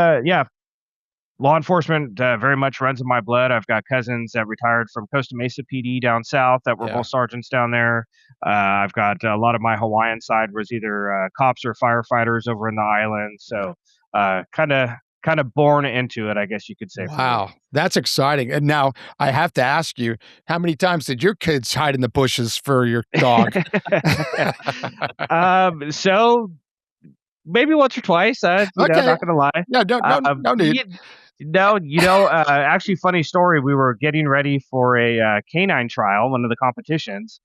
law enforcement very much runs in my blood. I've got cousins that retired from Costa Mesa PD down south that were both sergeants down there. I've got a lot of my Hawaiian side was either cops or firefighters over in the island. So kind of born into it, I guess you could say. Wow, that's exciting. And now I have to ask you, how many times did your kids hide in the bushes for your dog? So maybe once or twice. Okay. Not gonna lie. Yeah, no need. Actually, funny story. We were getting ready for a canine trial, one of the competitions,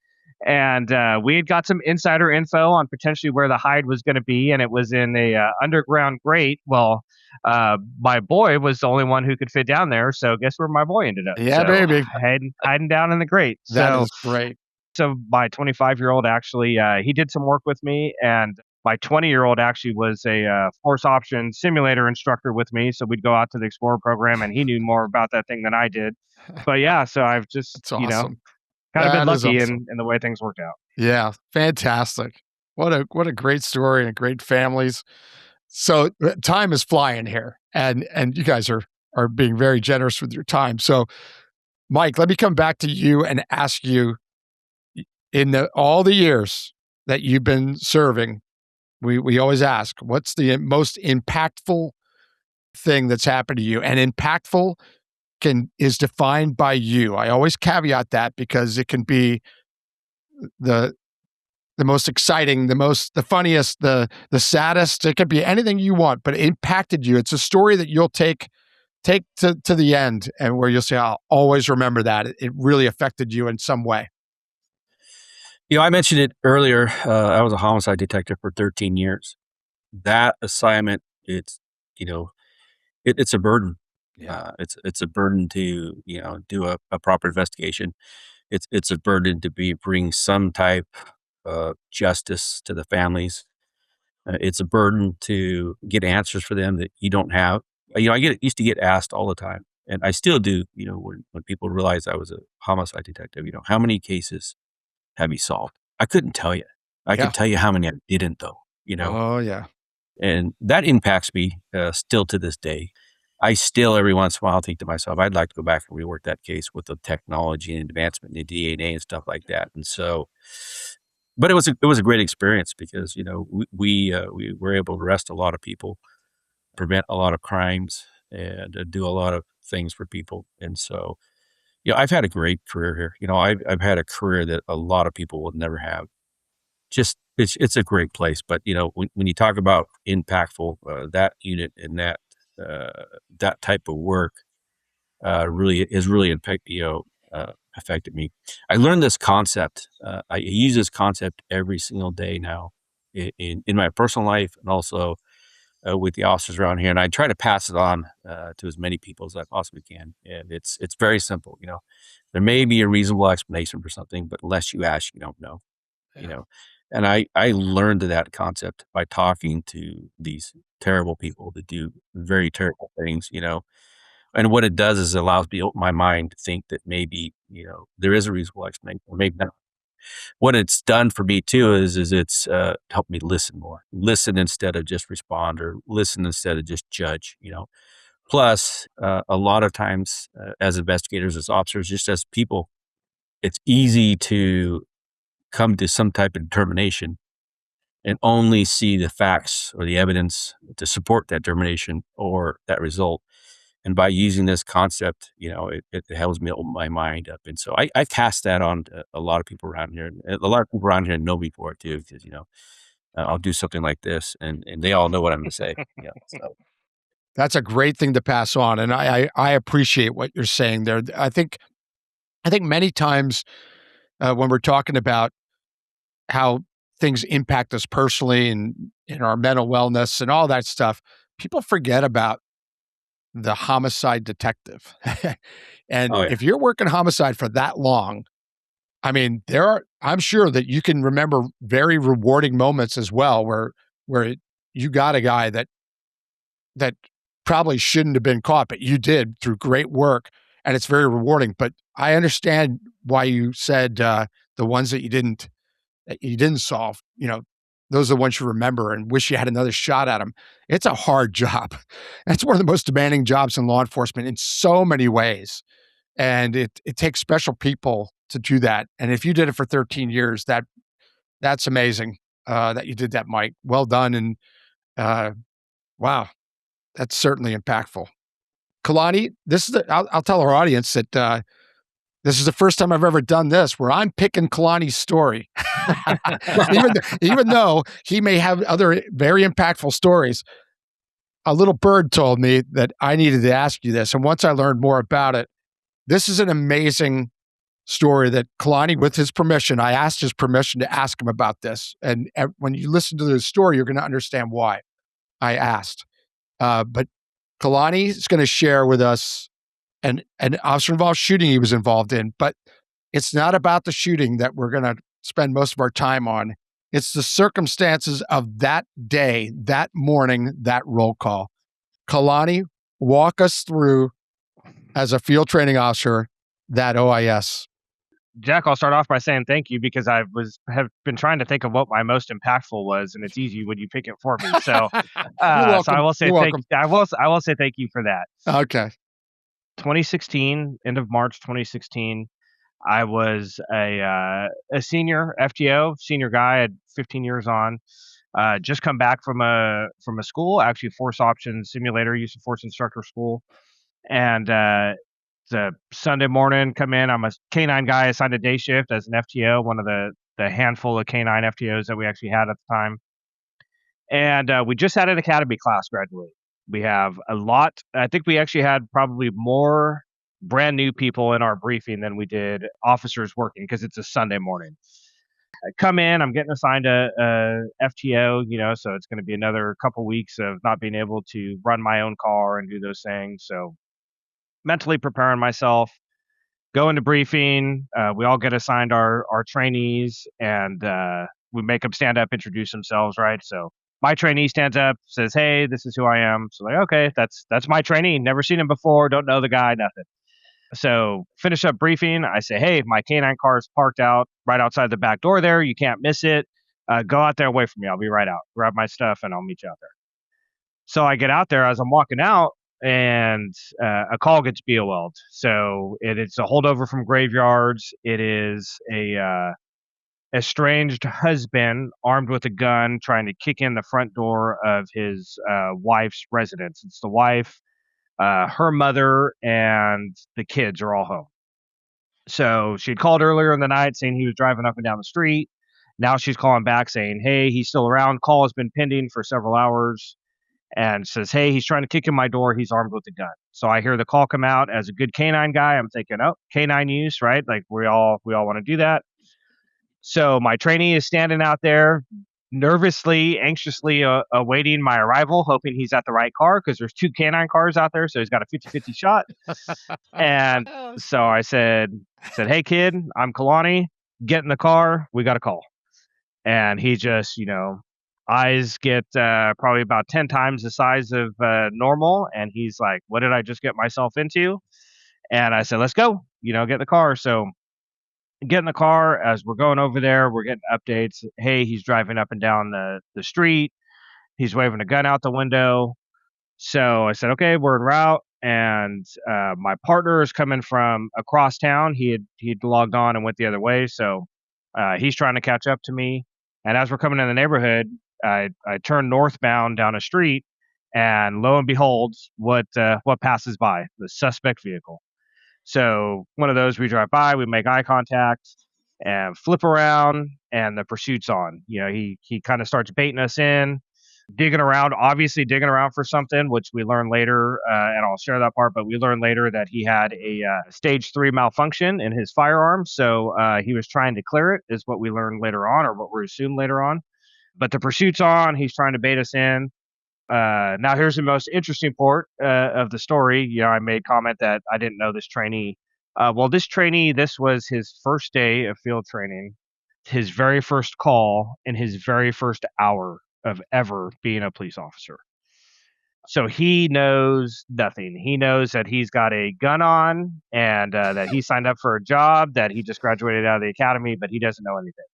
and we had got some insider info on potentially where the hide was going to be, and it was in a underground grate. Well, my boy was the only one who could fit down there, so guess where my boy ended up? Yeah, so, baby, hiding down in the grate. That is great. So my 25-year-old actually, he did some work with me, and my 20-year-old actually was a force option simulator instructor with me. So we'd go out to the Explorer program, and he knew more about that thing than I did. But yeah, so I've just, That's awesome. kind of been lucky awesome. in the way things worked out. Yeah, fantastic. What a great story and great families. So time is flying here, and you guys are being very generous with your time. So, Mike, let me come back to you and ask you, in all the years that you've been serving, we always ask, what's the most impactful thing that's happened to you? And impactful is defined by you. I always caveat that because it can be the the most exciting, the funniest, the saddest. It could be anything you want, but it impacted you. It's a story that you'll take to the end, and where you'll say, I'll always remember that. It really affected you in some way. I mentioned it earlier. I was a homicide detective for 13 years. That assignment, it's a burden. Yeah. It's a burden to do a proper investigation. It's a burden to bring some type of justice to the families. It's a burden to get answers for them that you don't have. I used to get asked all the time, and I still do. When people realize I was a homicide detective, how many cases have you solved? I couldn't tell you. I Yeah. can tell you how many I didn't, though. Oh yeah. And that impacts me still to this day. I still every once in a while think to myself, I'd like to go back and rework that case with the technology and advancement in DNA and stuff like that. And so, but it was a great experience because we were able to arrest a lot of people, prevent a lot of crimes, and do a lot of things for people. And so, I've had a great career here. I've had a career that a lot of people will never have. Just it's a great place. But when you talk about impactful, that unit and that type of work really has really affected me. I learned this concept. I use this concept every single day now in my personal life, and also with the officers around here. And I try to pass it on to as many people as I possibly can. And it's very simple. There may be a reasonable explanation for something, but unless you ask, you don't know. You know, and I learned that concept by talking to these terrible people that do very terrible things. And what it does is it allows me my mind to think that maybe there is a reasonable explanation, or maybe not. What it's done for me too is it's helped me listen more, listen instead of just respond, or listen instead of just judge. Plus, a lot of times as investigators, as officers, just as people, it's easy to come to some type of determination and only see the facts or the evidence to support that determination or that result. And by using this concept, it helps me open my mind up. And so I pass that on to a lot of people around here. And a lot of people around here know me for it too, because, I'll do something like this and they all know what I'm going to say. So. That's a great thing to pass on. And I appreciate what you're saying there. I think many times when we're talking about how things impact us personally and in our mental wellness and all that stuff, people forget about the homicide detective. And Oh, yeah. if you're working homicide for that long, I mean, I'm sure that you can remember very rewarding moments as well, where you got a guy that probably shouldn't have been caught, but you did through great work, and it's very rewarding. But I understand why you said the ones that you didn't solve. Those are the ones you remember and wish you had another shot at them. It's a hard job. That's one of the most demanding jobs in law enforcement in so many ways, and it takes special people to do that. And if you did it for 13 years, that's amazing that you did that, Mike. Well done, and wow. That's certainly impactful. Kalani, I'll tell our audience that this is the first time I've ever done this, where I'm picking Kalani's story. even though he may have other very impactful stories, a little bird told me that I needed to ask you this. And once I learned more about it, this is an amazing story that Kalani, with his permission, I asked his permission to ask him about this. And when you listen to the story, you're going to understand why I asked. But Kalani is going to share with us an officer-involved shooting he was involved in, but it's not about the shooting that we're going to spend most of our time on. It's the circumstances of that day, that morning, that roll call. Kalani, walk us through, as a field training officer, that OIS. Jack, I'll start off by saying thank you, because have been trying to think of what my most impactful was, and it's easy when you pick it for me. So, so I will say I will say thank you for that. Okay. 2016, end of March 2016, I was a senior FTO, senior guy at 15 years on. Just come back from a school, actually force options simulator, use of force instructor school, and it's a Sunday morning, come in. I'm a K9 guy assigned a day shift as an FTO, one of the the handful of canine FTOs that we actually had at the time. And we just had an academy class graduate. We have a lot. I think we actually had probably more brand new people in our briefing than we did officers working because it's a Sunday morning. I come in, I'm getting assigned a FTO, so it's going to be another couple weeks of not being able to run my own car and do those things. So mentally preparing myself, go into briefing. We all get assigned our trainees, and we make them stand up, introduce themselves, right? So my trainee stands up, says, "Hey, this is who I am." So like, okay, that's my trainee. Never seen him before. Don't know the guy. Nothing. So finish up briefing. I say, "Hey, my canine car is parked out right outside the back door there. You can't miss it. Go out there away from me. I'll be right out. Grab my stuff and I'll meet you out there." So I get out there as I'm walking out, and a call gets BOL'd. So it's a holdover from graveyards. It is a estranged husband armed with a gun trying to kick in the front door of his wife's residence. It's the wife, her mother, and the kids are all home. So she'd called earlier in the night saying he was driving up and down the street. Now she's calling back saying, "Hey, he's still around. Call has been pending for several hours." And says, "Hey, he's trying to kick in my door. He's armed with a gun." So I hear the call come out. As a good canine guy, I'm thinking, oh, canine use, right? Like we all want to do that. So my trainee is standing out there nervously, anxiously awaiting my arrival, hoping he's at the right car because there's 2 canine cars out there. So he's got a 50-50 shot. And so I said, "Hey kid, I'm Kalani. Get in the car. We got a call." And he just, eyes get probably about 10 times the size of normal. And he's like, "What did I just get myself into?" And I said, "Let's go, get in the car." So get in the car. As we're going over there, we're getting updates. Hey, he's driving up and down the street. He's waving a gun out the window. So I said, "Okay, we're en route." And my partner is coming from across town. He'd logged on and went the other way. So he's trying to catch up to me. And as we're coming in the neighborhood, I turn northbound down a street, and lo and behold, what passes by? The suspect vehicle. So one of those, we drive by, we make eye contact, and flip around, and the pursuit's on. He kind of starts baiting us in, obviously digging around for something, which we learn later, and I'll share that part. But we learned later that he had a stage 3 malfunction in his firearm, so he was trying to clear it, is what we learned later on, or what we assumed later on. But the pursuit's on. He's trying to bait us in. Now, here's the most interesting part of the story. I made comment that I didn't know this trainee. Well, this trainee, this was his first day of field training, his very first call, and his very first hour of ever being a police officer. So he knows nothing. He knows that he's got a gun on, and that he signed up for a job, that he just graduated out of the academy, but he doesn't know anything.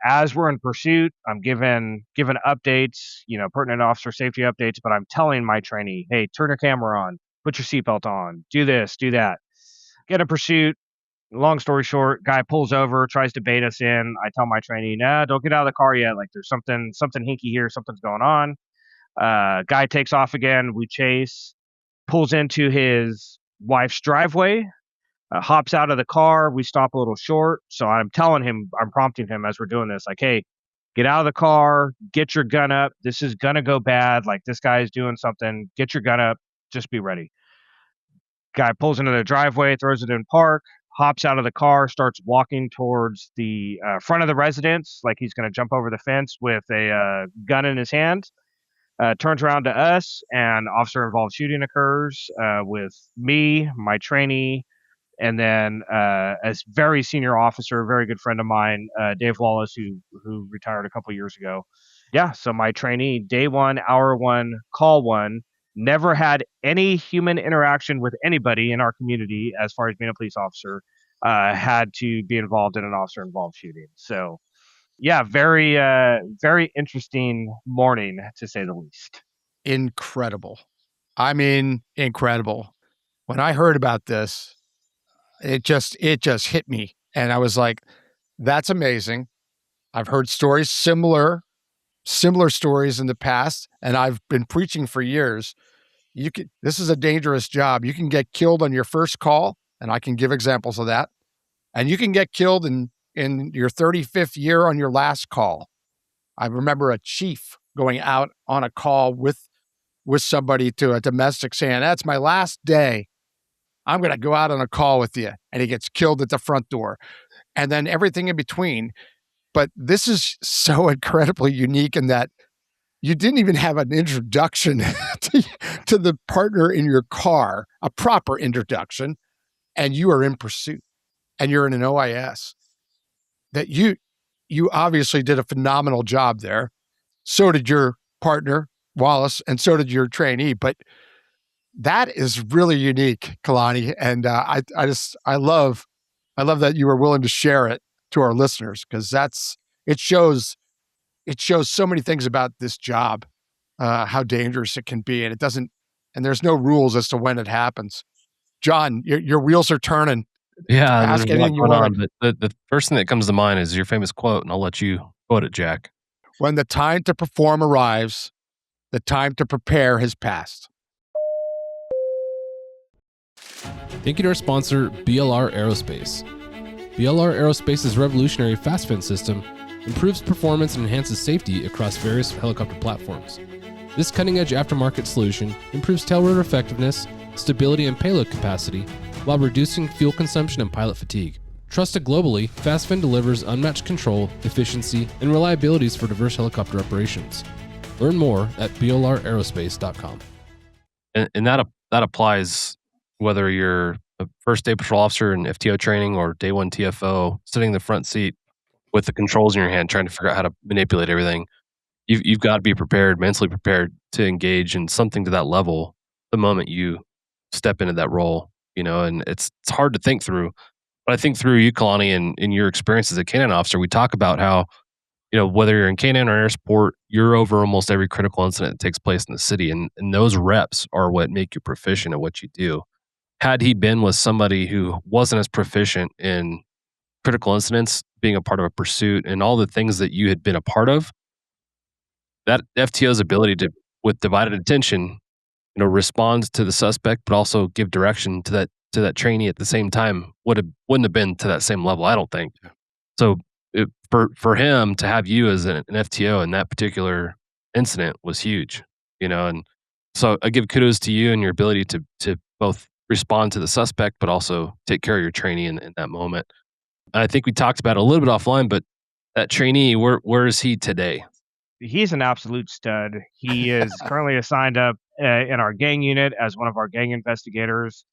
As we're in pursuit, I'm given updates, pertinent officer safety updates, but I'm telling my trainee, "Hey, turn your camera on, put your seatbelt on, do this, do that." Get in pursuit. Long story short, guy pulls over, tries to bait us in. I tell my trainee, "Nah, don't get out of the car yet. Like there's something hinky here. Something's going on." Guy takes off again. We chase, pulls into his wife's driveway. Hops out of the car. We stop a little short. So I'm prompting him as we're doing this, like, "Hey, get out of the car, get your gun up. This is going to go bad. Like this guy is doing something. Get your gun up. Just be ready." Guy pulls into the driveway, throws it in park, hops out of the car, starts walking towards the front of the residence, like he's going to jump over the fence with a gun in his hand. Turns around to us, and officer-involved shooting occurs with me, my trainee, and then a very senior officer, a very good friend of mine, Dave Wallace, who retired a couple years ago. Yeah, so my trainee, day 1, hour 1, call 1, never had any human interaction with anybody in our community as far as being a police officer, had to be involved in an officer-involved shooting. So, yeah, very, very interesting morning, to say the least. Incredible. I mean, incredible. When I heard about this, it just hit me. And I was like, that's amazing. I've heard stories, similar stories in the past, and I've been preaching for years. This is a dangerous job. You can get killed on your first call, and I can give examples of that. And you can get killed in in your 35th year on your last call. I remember a chief going out on a call with somebody to a domestic saying, "That's my last day. I'm going to go out on a call with you." And he gets killed at the front door. And then everything in between. But this is so incredibly unique in that you didn't even have an introduction to the partner in your car, a proper introduction, and you are in pursuit and you're in an OIS. That you obviously did a phenomenal job there. So did your partner, Wallace, and so did your trainee. But that is really unique, Kalani. And I love that you were willing to share it to our listeners, because it shows so many things about this job, how dangerous it can be, and there's no rules as to when it happens. John, your wheels are turning. Yeah, Ask there's a lot anything you going want. on. But the first thing that comes to mind is your famous quote, and I'll let you quote it, Jack. When the time to perform arrives, the time to prepare has passed. Thank you to our sponsor, BLR Aerospace. BLR Aerospace's revolutionary fast fin system improves performance and enhances safety across various helicopter platforms. This cutting-edge aftermarket solution improves tail rotor effectiveness, stability, and payload capacity while reducing fuel consumption and pilot fatigue. Trusted globally, FastFin delivers unmatched control, efficiency, and reliabilities for diverse helicopter operations. Learn more at blraerospace.com. And that applies whether you're a first day patrol officer in FTO training or day one TFO, sitting in the front seat with the controls in your hand, trying to figure out how to manipulate everything. You've got to be prepared, mentally prepared to engage in something to that level the moment you step into that role, and it's hard to think through. But I think through you, Kalani, and in your experience as a canine officer, we talk about how, whether you're in canine or air support, you're over almost every critical incident that takes place in the city. And those reps are what make you proficient at what you do. Had he been with somebody who wasn't as proficient in critical incidents, being a part of a pursuit, and all the things that you had been a part of, that FTO's ability to, with divided attention, respond to the suspect, but also give direction to that trainee at the same time wouldn't have been to that same level, I don't think. So for him to have you as an FTO in that particular incident was huge, and so I give kudos to you and your ability to both respond to the suspect, but also take care of your trainee in that moment. I think we talked about it a little bit offline, but that trainee, where is he today? He's an absolute stud. He is currently assigned up in our gang unit as one of our gang investigators.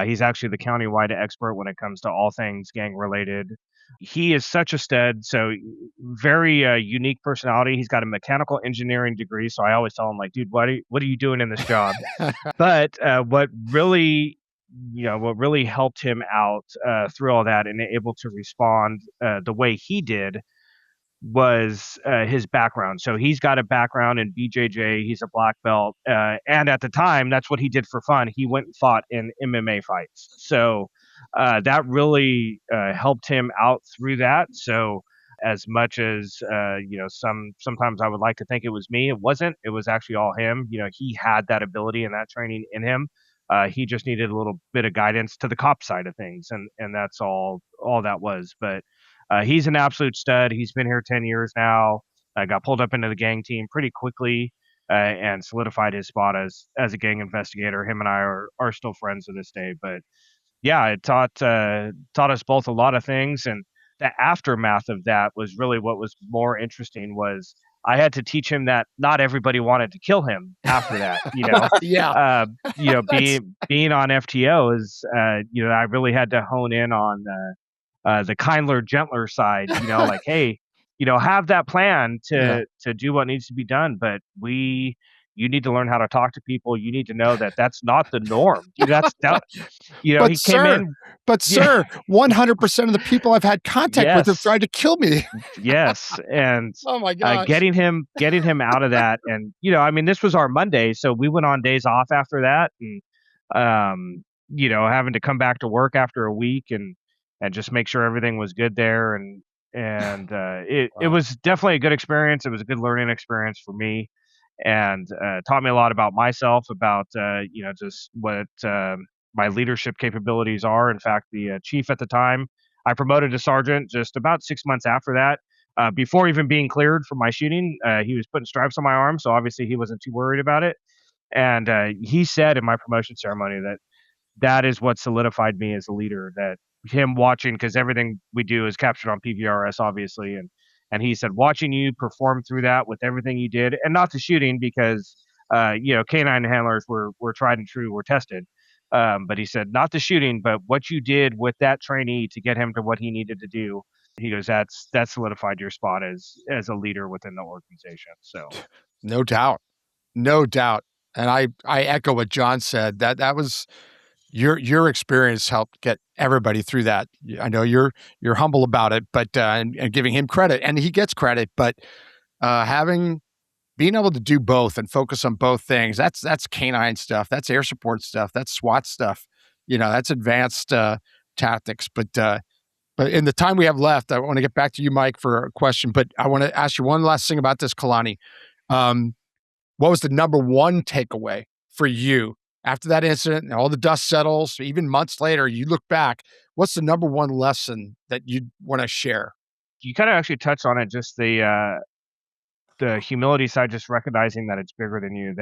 He's actually the countywide expert when it comes to all things gang related. He is such a stud. So very unique personality. He's got a mechanical engineering degree. So I always tell him, like, dude, what are you doing in this job? But what really helped him out through all that and able to respond the way he did was his background. So he's got a background in BJJ. He's a black belt. And at the time, that's what he did for fun. He went and fought in MMA fights. So that really helped him out through that. So as much as, sometimes I would like to think it was me, it wasn't. It was actually all him. He had that ability and that training in him. He just needed a little bit of guidance to the cop side of things. And that's all that was. But he's an absolute stud. He's been here 10 years now. Got pulled up into the gang team pretty quickly and solidified his spot as a gang investigator. Him and I are still friends to this day. But yeah, it taught us both a lot of things. And the aftermath of that was really what was more interesting. Was I had to teach him that not everybody wanted to kill him after that. Yeah. Being on FTO is I really had to hone in on the kindler, gentler side, like, hey, have that plan to do what needs to be done. But you need to learn how to talk to people. You need to know that that's not the norm. But he came in. But sir, 100% of the people I've had contact with have tried to kill me. Yes. And oh my gosh. getting him out of that. And, this was our Monday. So we went on days off after that. And, having to come back to work after a week and just make sure everything was good there. And it was definitely a good experience. It was a good learning experience for me, and taught me a lot about myself, about just what my leadership capabilities are. In fact, the chief at the time I promoted to sergeant just about 6 months after that. Before even being cleared for my shooting, he was putting stripes on my arm, so obviously he wasn't too worried about it. And he said in my promotion ceremony that is what solidified me as a leader. That him watching, because everything we do is captured on PVRS, obviously, and he said watching you perform through that with everything you did, and not the shooting because canine handlers were tried and true, were tested. But he said not the shooting, but what you did with that trainee to get him to what he needed to do. He goes, that solidified your spot as a leader within the organization. So, No doubt, no doubt. And I echo what John said. That was your experience helped get everybody through that. I know you're humble about it, but and giving him credit, and he gets credit, but being able to do both and focus on both things, that's canine stuff, that's air support stuff, that's SWAT stuff, that's advanced tactics. But in the time we have left, I want to get back to you, Mike, for a question, but I want to ask you one last thing about this, Kalani. What was the number one takeaway for you after that incident and all the dust settles, even months later, you look back, what's the number one lesson that you'd want to share? You kind of actually touched on it, just the humility side, just recognizing that it's bigger than you.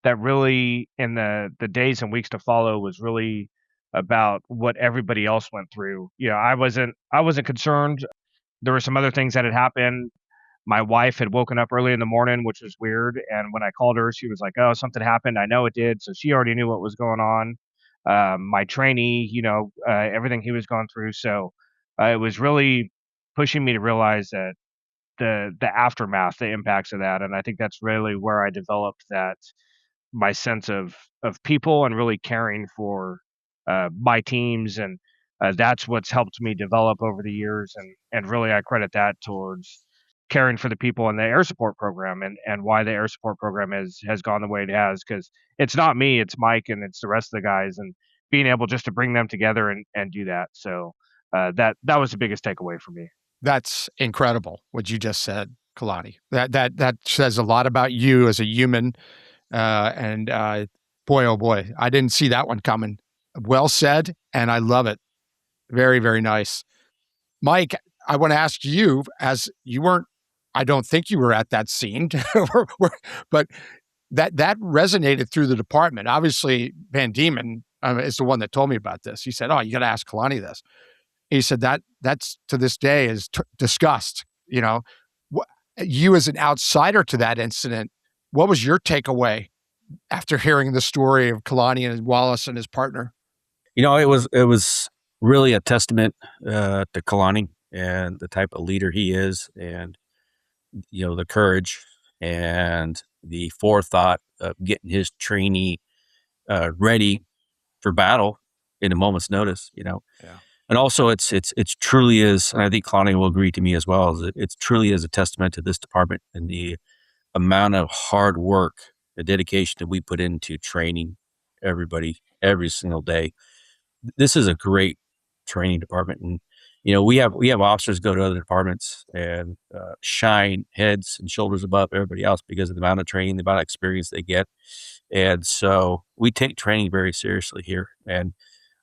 That really, in the days and weeks to follow, was really about what everybody else went through. I wasn't concerned. There were some other things that had happened. My wife had woken up early in the morning, which was weird. And when I called her, she was like, "Oh, something happened." I know it did. So she already knew what was going on. My trainee, everything he was going through. So it was really pushing me to realize that the aftermath, the impacts of that. And I think that's really where I developed that my sense of people and really caring for my teams. And that's what's helped me develop over the years. And really, I credit that towards caring for the people in the air support program, and why the air support program has gone the way it has, because it's not me, it's Mike, and it's the rest of the guys, and being able just to bring them together and do that. So that was the biggest takeaway for me. That's incredible what you just said, Kalani. That says a lot about you as a human. And boy, oh boy, I didn't see that one coming. Well said, and I love it. Very, very nice. Mike, I want to ask you, as you weren't, I don't think you were at that scene, but that resonated through the department. Obviously, Van Diemen is the one that told me about this. He said, "Oh, you got to ask Kalani this." He said that's to this day is discussed. You as an outsider to that incident, what was your takeaway after hearing the story of Kalani and Wallace and his partner? It was really a testament to Kalani and the type of leader he is, and the courage and the forethought of getting his trainee ready for battle in a moment's notice. Yeah. And also it's truly is, and I think Kalani will agree to me as well, is it truly is a testament to this department and the amount of hard work, the dedication that we put into training everybody every single day. This is a great training department, and we have officers go to other departments and shine heads and shoulders above everybody else because of the amount of training, the amount of experience they get. And so we take training very seriously here, and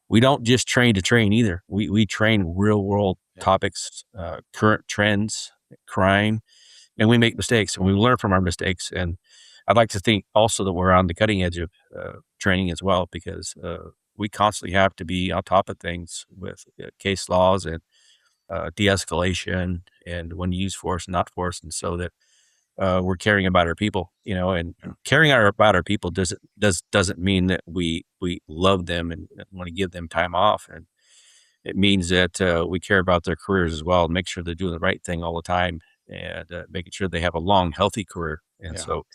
we don't just train to train either. We train real world topics, current trends, crime, and we make mistakes and we learn from our mistakes. And I'd like to think also that we're on the cutting edge of training as well, because we constantly have to be on top of things with case laws and de-escalation and when to use force and not force. And so that we're caring about our people, and caring about our people doesn't mean that we love them and want to give them time off. And it means that we care about their careers as well and make sure they're doing the right thing all the time and making sure they have a long, healthy career. And so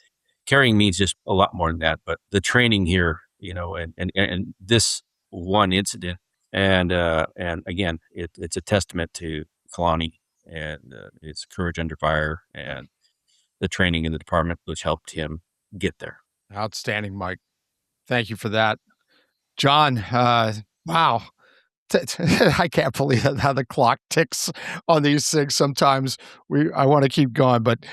caring means just a lot more than that. But the training here, and this one incident, and again, it's a testament to Kalani and his courage under fire and the training in the department, which helped him get there. Outstanding, Mike. Thank you for that. John, wow. I can't believe how the clock ticks on these things. Sometimes I want to keep going, but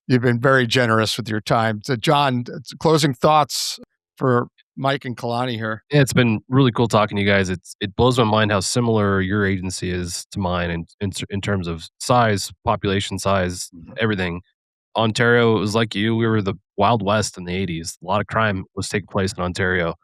you've been very generous with your time. So John, closing thoughts for Mike and Kalani here. Yeah, it's been really cool talking to you guys. It blows my mind how similar your agency is to mine in terms of size, population size, everything. Ontario was like you. We were the Wild West in the 80s. A lot of crime was taking place in Ontario.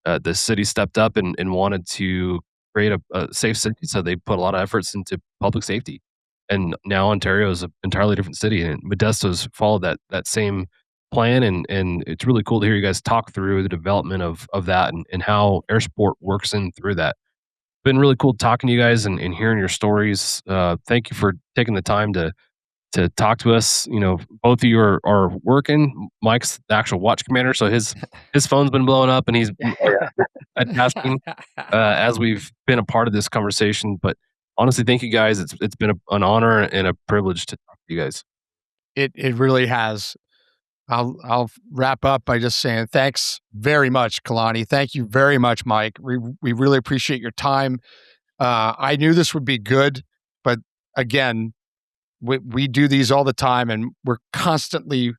The city stepped up and wanted to create a safe city, so they put a lot of efforts into public safety. And now Ontario is an entirely different city, and Modesto's followed that same plan. And it's really cool to hear you guys talk through the development of that and how air support works in through that. Been really cool talking to you guys and hearing your stories. Thank you for taking the time to talk to us. Both of you are working. Mike's the actual watch commander, so his phone's been blowing up, and he's asking as we've been a part of this conversation. But honestly, thank you guys. It's been an honor and a privilege to talk to you guys. It really has. I'll wrap up by just saying thanks very much, Kalani. Thank you very much, Mike. We really appreciate your time. I knew this would be good, but again, we do these all the time, and we're constantly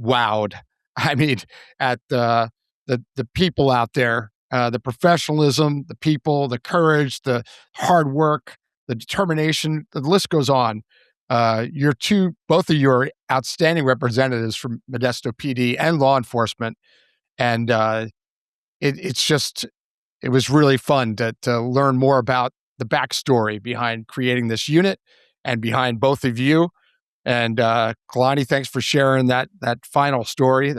wowed. I mean, at the people out there, the professionalism, the people, the courage, the hard work, the determination. The list goes on. Both of you are outstanding representatives from Modesto PD and law enforcement, and it was really fun to learn more about the backstory behind creating this unit and behind both of you. And Kalani, thanks for sharing that final story.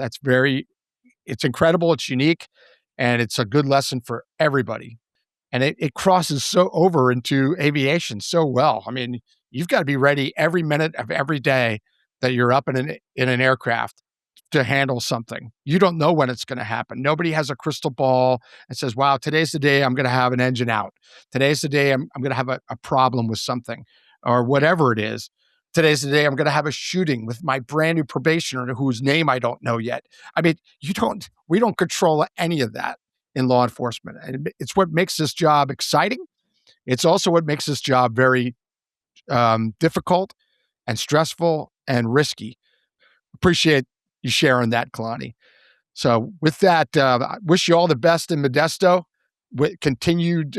It's incredible, it's unique, and it's a good lesson for everybody. And it crosses so over into aviation so well. I mean, you've got to be ready every minute of every day that you're up in an aircraft to handle something. You don't know when it's going to happen. Nobody has a crystal ball and says, wow, today's the day I'm going to have an engine out. Today's the day I'm going to have a problem with something, or whatever it is. Today's the day I'm going to have a shooting with my brand new probationer whose name I don't know yet. I mean, we don't control any of that in law enforcement. And it's what makes this job exciting. It's also what makes this job very difficult and stressful and risky. Appreciate you sharing that, Kalani. So with that, I wish you all the best in Modesto. Continued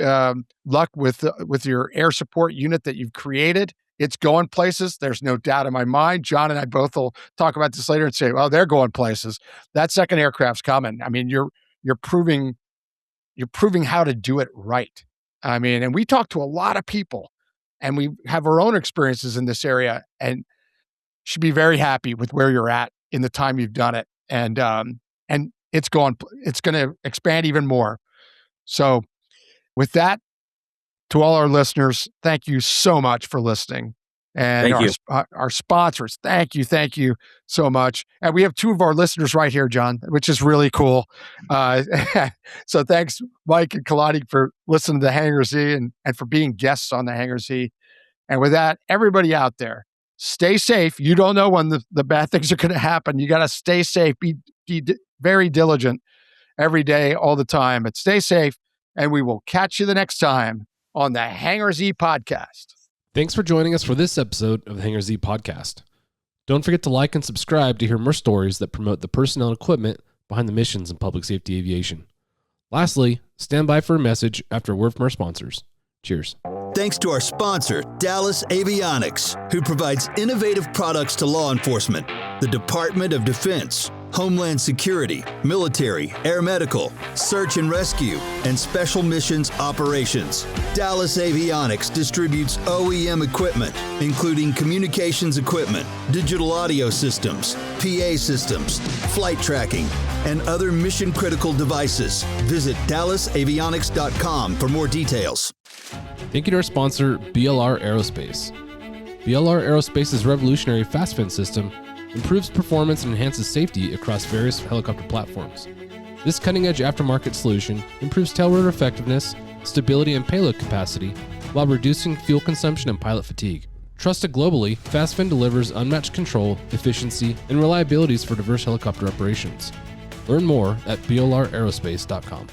luck with your air support unit that you've created. It's going places. There's no doubt in my mind. John and I both will talk about this later and say, well, they're going places. That second aircraft's coming. I mean, you're proving how to do it right. I mean, and we talk to a lot of people, and we have our own experiences in this area, and should be very happy with where you're at in the time you've done it. And it's going to expand even more. So with that, to all our listeners, thank you so much for listening. And our sponsors, thank you so much. And we have two of our listeners right here, John, which is really cool. So thanks, Mike and Kalani, for listening to the Hangar Z and for being guests on the Hangar Z. And with that, everybody out there, stay safe. You don't know when the bad things are going to happen. You got to stay safe. Be very diligent every day, all the time. But stay safe, and we will catch you the next time on the Hangar Z podcast. Thanks for joining us for this episode of the Hangar Z podcast. Don't forget to like and subscribe to hear more stories that promote the personnel and equipment behind the missions in public safety aviation. Lastly, stand by for a message after a word from our sponsors. Cheers. Thanks to our sponsor, Dallas Avionics, who provides innovative products to law enforcement, the Department of Defense, Homeland Security, military, air medical, search and rescue, and special missions operations. Dallas Avionics distributes OEM equipment, including communications equipment, digital audio systems, PA systems, flight tracking, and other mission-critical devices. Visit DallasAvionics.com for more details. Thank you to our sponsor, BLR Aerospace. BLR Aerospace's revolutionary fast fin system improves performance and enhances safety across various helicopter platforms. This cutting-edge aftermarket solution improves tail rotor effectiveness, stability, and payload capacity while reducing fuel consumption and pilot fatigue. Trusted globally, FastFin delivers unmatched control, efficiency, and reliabilities for diverse helicopter operations. Learn more at blraerospace.com.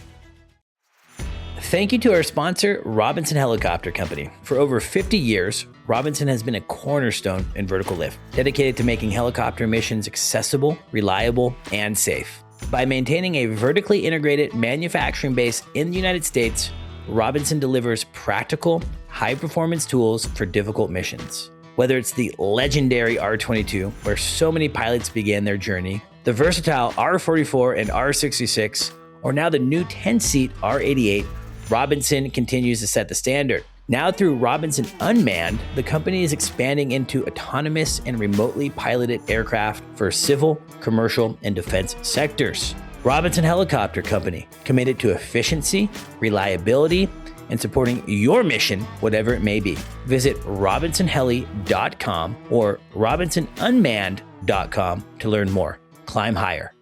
Thank you to our sponsor, Robinson Helicopter Company. For over 50 years, Robinson has been a cornerstone in vertical lift, dedicated to making helicopter missions accessible, reliable, and safe. By maintaining a vertically integrated manufacturing base in the United States, Robinson delivers practical, high-performance tools for difficult missions. Whether it's the legendary R22, where so many pilots began their journey, the versatile R44 and R66, or now the new 10-seat R88, Robinson continues to set the standard. Now through Robinson Unmanned, the company is expanding into autonomous and remotely piloted aircraft for civil, commercial, and defense sectors. Robinson Helicopter Company, committed to efficiency, reliability, and supporting your mission, whatever it may be. Visit robinsonheli.com or robinsonunmanned.com to learn more. Climb higher.